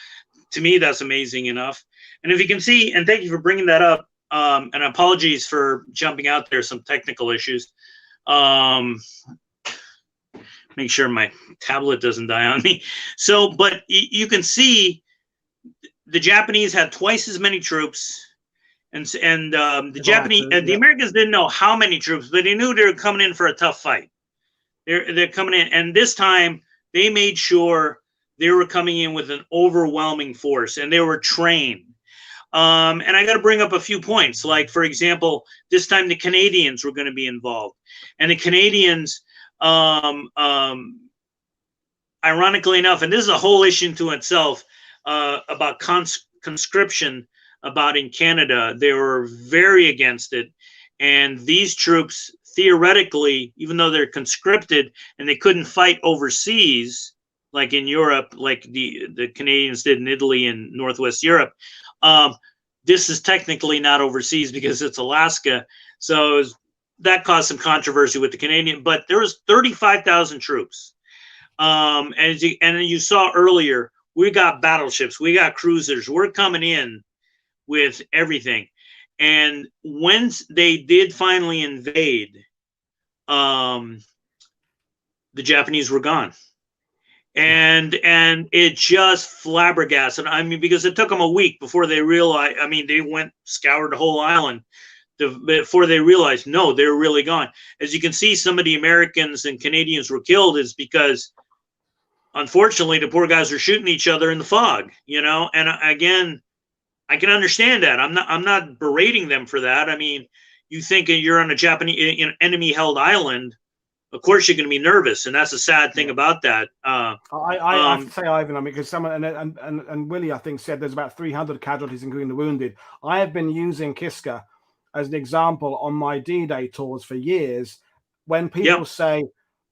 To me, that's amazing enough. And if you can see, and thank you for bringing that up, and apologies for jumping out there, some technical issues. Make sure my tablet doesn't die on me. So, but you can see the Japanese had twice as many troops. And the Japanese, the Americans didn't know how many troops, but they knew they were coming in for a tough fight. They're coming in, and this time they made sure they were coming in with an overwhelming force, and they were trained. And I got to bring up a few points, like for example, this time the Canadians were going to be involved, and the Canadians, ironically enough, and this is a whole issue to itself about conscription. About in Canada, they were very against it, and these troops theoretically, even though they're conscripted and they couldn't fight overseas like in Europe, like the Canadians did in Italy and Northwest Europe, this is technically not overseas because it's Alaska, so that caused some controversy with the Canadian. But there was 35,000 troops, and you saw earlier, we got battleships, we got cruisers, we're coming in with everything. And when they did finally invade, the Japananies were gone. And it just flabbergasted. I mean, because it took them a week before they realized, I mean, they scoured the whole island before they realized, no, they're really gone. As you can see, some of the Americans and Canadians were killed is because, unfortunately, the poor guys were shooting each other in the fog, you know? And again, I can understand that. I'm not berating them for that. I mean, you think you're on a Japanese enemy-held island, of course you're going to be nervous, and that's a sad thing about that. I have to say, Ivan, I mean, because someone and Willie, I think, said there's about 300 casualties, including the wounded. I have been using Kiska as an example on my D-Day tours for years. When people say,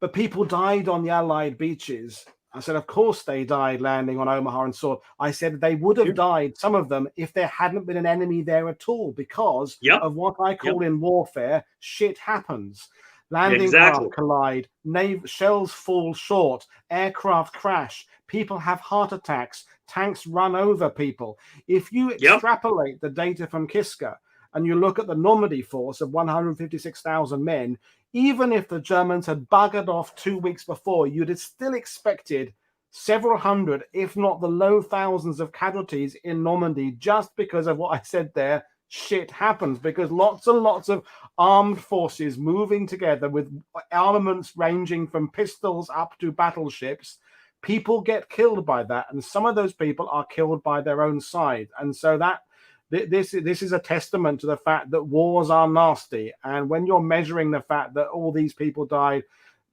"But people died on the Allied beaches," I said, of course they died landing on Omaha and Sword. I said they would have died, some of them, if there hadn't been an enemy there at all, because of what I call in warfare, shit happens. Landing craft collide, shells fall short, aircraft crash, people have heart attacks, tanks run over people. If you extrapolate the data from Kiska and you look at the Normandy force of 156,000 men, even if the Germans had buggered off 2 weeks before, you'd have still expected several hundred, if not the low thousands of casualties in Normandy, just because of what I said there. Shit happens because lots and lots of armed forces moving together with armaments ranging from pistols up to battleships. People get killed by that, and some of those people are killed by their own side. And so this is a testament to the fact that wars are nasty. And when you're measuring the fact that all these people died,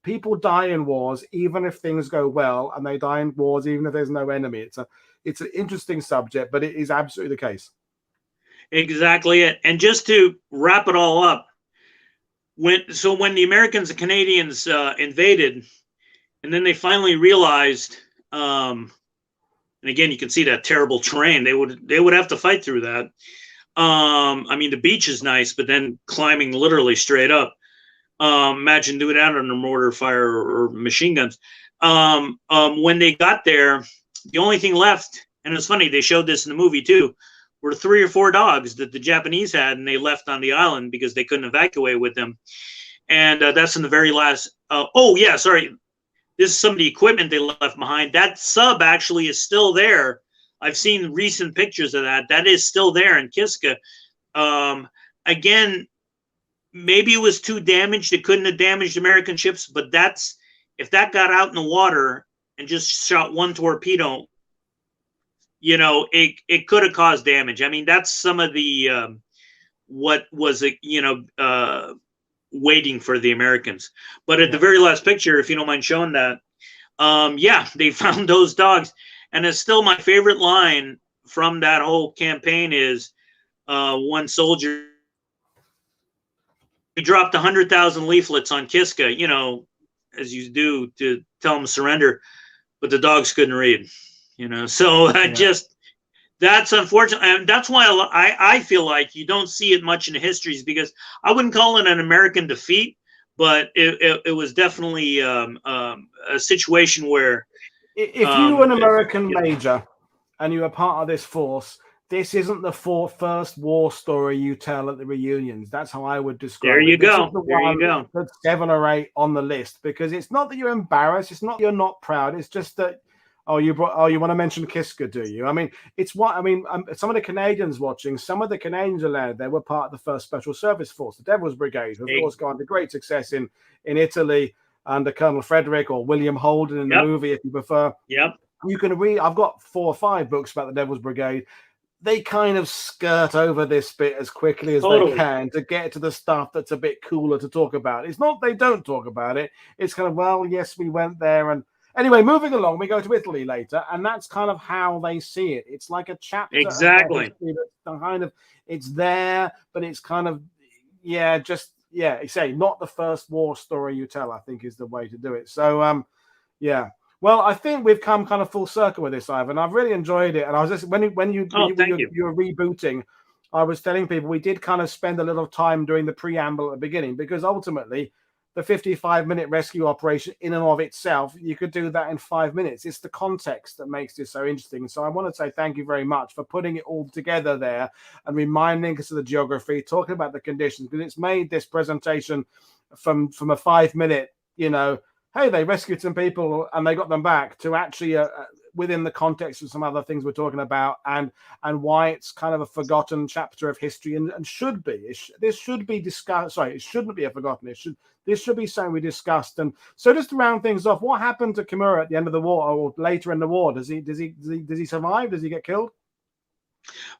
people die in wars, even if things go well, and they die in wars, even if there's no enemy. It's an interesting subject, but it is absolutely the case. Exactly it. And just to wrap it all up, when the Americans and Canadians invaded, and then they finally realized, and again, you can see that terrible terrain. They would have to fight through that. I mean, the beach is nice, but then climbing literally straight up. Imagine doing that under mortar fire or machine guns. When they got there, the only thing left, and it's funny, they showed this in the movie too, were 3 or 4 dogs that the Japanese had, and they left on the island because they couldn't evacuate with them. And that's in the very last. Oh yeah, sorry. This is some of the equipment they left behind. That sub actually is still there. I've seen recent pictures of that. That is still there in Kiska. Again, maybe it was too damaged. It couldn't have damaged American ships, but that's, if that got out in the water and just shot one torpedo, you know, it could have caused damage. I mean, that's some of the what was it, you know, waiting for the Americans. But at the very last picture, if you don't mind showing that, yeah, they found those dogs. And it's still my favorite line from that whole campaign is one soldier, he dropped 100,000 leaflets on Kiska, you know, as you do to tell them to surrender, but the dogs couldn't read, you know. So just, that's unfortunate. And that's why I feel like you don't see it much in the histories, because I wouldn't call it an American defeat, but it was definitely a situation where, if you were an American major and you were part of this force, this isn't the first war story you tell at the reunions. That's how I would describe it. There you This go. is the There one you go. that's 7 or 8 on the list, because it's not that you're embarrassed. It's not that you're not proud. It's just that, you want to mention Kiska, do you? I mean, it's what, I mean, some of the Canadians watching, some of the Canadians allowed, they were part of the 1st Special Service Force, the Devil's Brigade, who of course gone to great success in Italy under Colonel Frederick, or William Holden in the movie, if you prefer. You can read, I've got 4 or 5 books about the Devil's Brigade. They kind of skirt over this bit as quickly as they can to get to the stuff that's a bit cooler to talk about. It's not they don't talk about it. It's kind of, well, yes, we went there. And anyway, moving along, we go to Italy later, and that's kind of how they see it. It's like a chapter. Exactly. That's kind of, it's there, but it's kind of, you say, not the first war story you tell, I think, is the way to do it. So, well, I think we've come kind of full circle with this, Ivan. I've really enjoyed it. And I was just, when you were rebooting, I was telling people we did kind of spend a little time doing the preamble at the beginning, because ultimately the 55-minute rescue operation in and of itself, you could do that in 5 minutes. It's the context that makes this so interesting. So I want to say thank you very much for putting it all together there and reminding us of the geography, talking about the conditions, because it's made this presentation from a 5-minute, you know, hey, they rescued some people and they got them back, to actually within the context of some other things we're talking about, and why it's kind of a forgotten chapter of history, and should be. This should be discussed. Sorry, it shouldn't be a forgotten. This should be something we discussed. And so, just to round things off, what happened to Kimura at the end of the war, or later in the war? Does he survive? Does he get killed?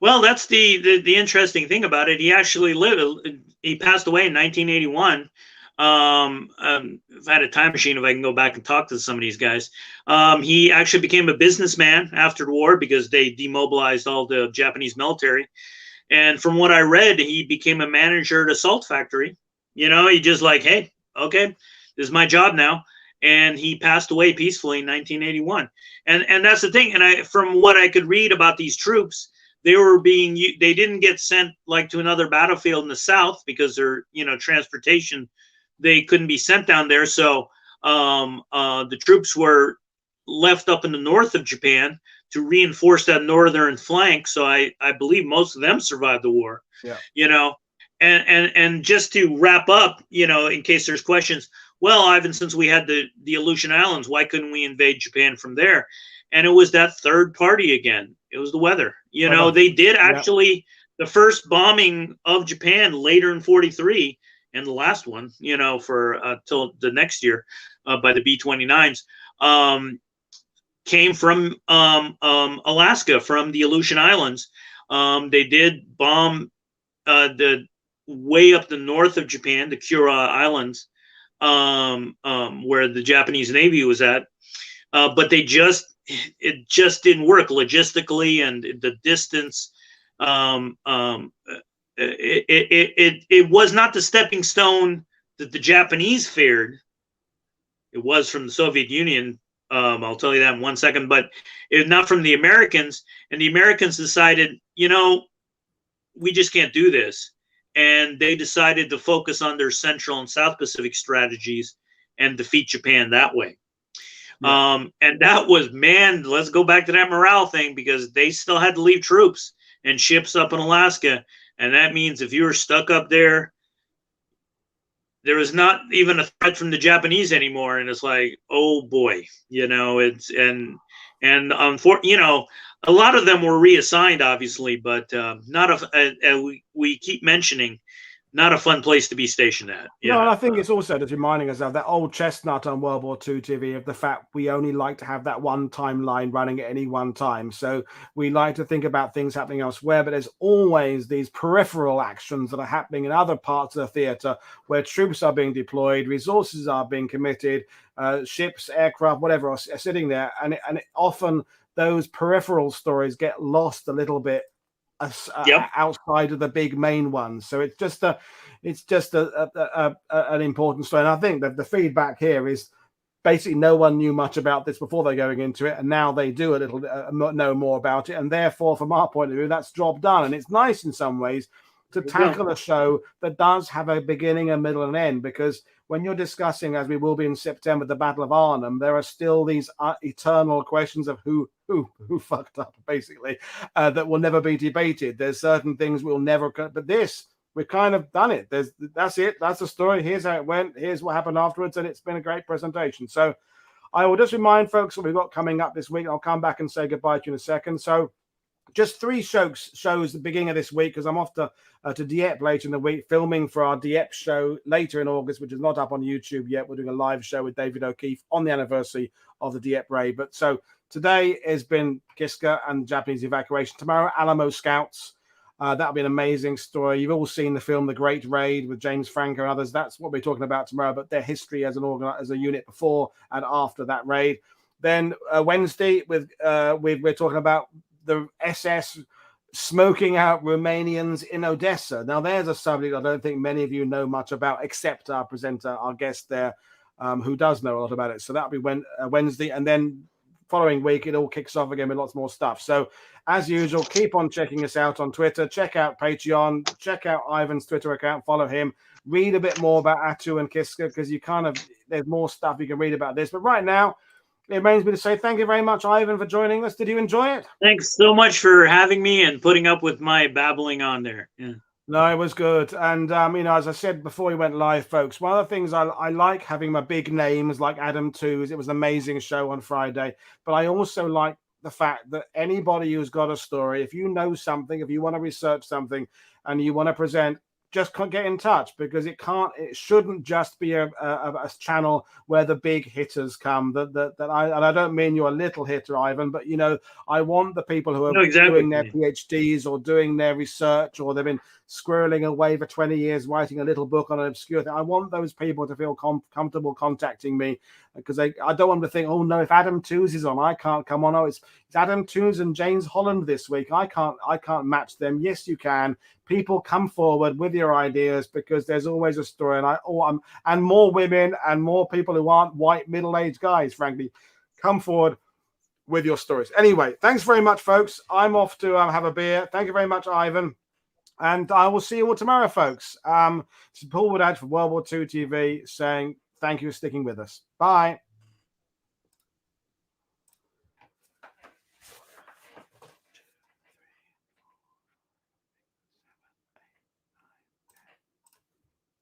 Well, that's the interesting thing about it. He actually lived. He passed away in 1981. If I had a time machine, if I can go back and talk to some of these guys, he actually became a businessman after the war, because they demobilized all the Japanese military. And from what I read, he became a manager at a salt factory. You know, he just like, hey, okay, this is my job now. And he passed away peacefully in 1981. And that's the thing. And from what I could read about these troops, they didn't get sent like to another battlefield in the South, because their, you know, transportation, they couldn't be sent down there. So the troops were left up in the north of Japan to reinforce that northern flank. So I believe most of them survived the war. You know, and just to wrap up, you know, in case there's questions, well, Ivan, since we had the Aleutian Islands, why couldn't we invade Japan from there? And it was that third party again. It was the weather. You know, they did actually, the first bombing of Japan later in 43, and the last one, you know, for till the next year by the B-29s, came from Alaska, from the Aleutian Islands. They did bomb the way up the north of Japan, the Kurile Islands, where the Japanese Navy was at. But it just didn't work logistically, and the distance. It was not the stepping stone that the Japanese feared. It was from the Soviet Union. I'll tell you that in 1 second, but not from the Americans. And the Americans decided, you know, we just can't do this. And they decided to focus on their Central and South Pacific strategies and defeat Japan that way. And that was, man, let's go back to that morale thing, because they still had to leave troops. and ships up in Alaska. And that means if you were stuck up there, there is not even a threat from the Japanese anymore. And it's like, oh boy, you know, you know, a lot of them were reassigned, obviously, but we keep mentioning, not a fun place to be stationed at. No, and I think it's also just reminding us of that old chestnut on World War II TV of the fact we only like to have that one timeline running at any one time. So we like to think about things happening elsewhere, but there's always these peripheral actions that are happening in other parts of the theater where troops are being deployed, resources are being committed, ships, aircraft, whatever are sitting there. And often those peripheral stories get lost a little bit outside of the big main ones. So it's just an important story. And I think that the feedback here is basically no one knew much about this before they're going into it, and now they do a little know more about it, and therefore from our point of view that's job done. And it's nice in some ways to tackle a show that does have a beginning, a middle, and end, because when you're discussing, as we will be in September, the Battle of Arnhem, there are still these eternal questions of who fucked up, basically, that will never be debated. There's certain things we'll never, but this, we've kind of done it. That's it. That's the story. Here's how it went. Here's what happened afterwards, and it's been a great presentation. So I will just remind folks what we've got coming up this week. I'll come back and say goodbye to you in a second. So just 3 shows the beginning of this week, because I'm off to Dieppe later in the week, filming for our Dieppe show later in August, which is not up on YouTube yet. We're doing a live show with David O'Keefe on the anniversary of the Dieppe raid. But so today has been Kiska and Japanese evacuation. Tomorrow, Alamo Scouts. That'll be an amazing story. You've all seen the film The Great Raid with James Franco and others. That's what we're talking about tomorrow, but their history as a unit before and after that raid. Then Wednesday, we're talking about the SS smoking out Romanians in Odessa. Now, there's a subject I don't think many of you know much about, except our presenter, our guest there, who does know a lot about it. So that'll be Wednesday. And then following week, it all kicks off again with lots more stuff. So as usual, keep on checking us out on Twitter. Check out Patreon. Check out Ivan's Twitter account. Follow him. Read a bit more about Attu and Kiska, because there's more stuff you can read about this. But right now, it remains me to say thank you very much, Ivan, for joining us. Did you enjoy it? Thanks so much for having me and putting up with my babbling on there. Yeah. No, it was good. And, you know, as I said before we went live, folks, one of the things I like having my big names like Adam Tooze. It was an amazing show on Friday. But I also like the fact that anybody who's got a story, if you know something, if you want to research something and you want to present, just get in touch, because it shouldn't just be a channel where the big hitters come. And I don't mean you're a little hitter, Ivan, but you know, I want the people who are doing their PhDs or doing their research, or they've been squirreling away for 20 years writing a little book on an obscure thing. I want those people to feel comfortable contacting me, because I don't want to think, oh no, if Adam Tooze is on, I can't come on. Oh, it's Adam Tooze and James Holland this week. I can't match them. Yes, you can. People, come forward with your ideas, because there's always a story. And more women and more people who aren't white middle-aged guys, frankly, come forward with your stories. Anyway, thanks very much, folks. I'm off to have a beer. Thank you very much, Ivan. And I will see you all tomorrow, folks. This is Paul Woodadge from World War II TV saying thank you for sticking with us. Bye.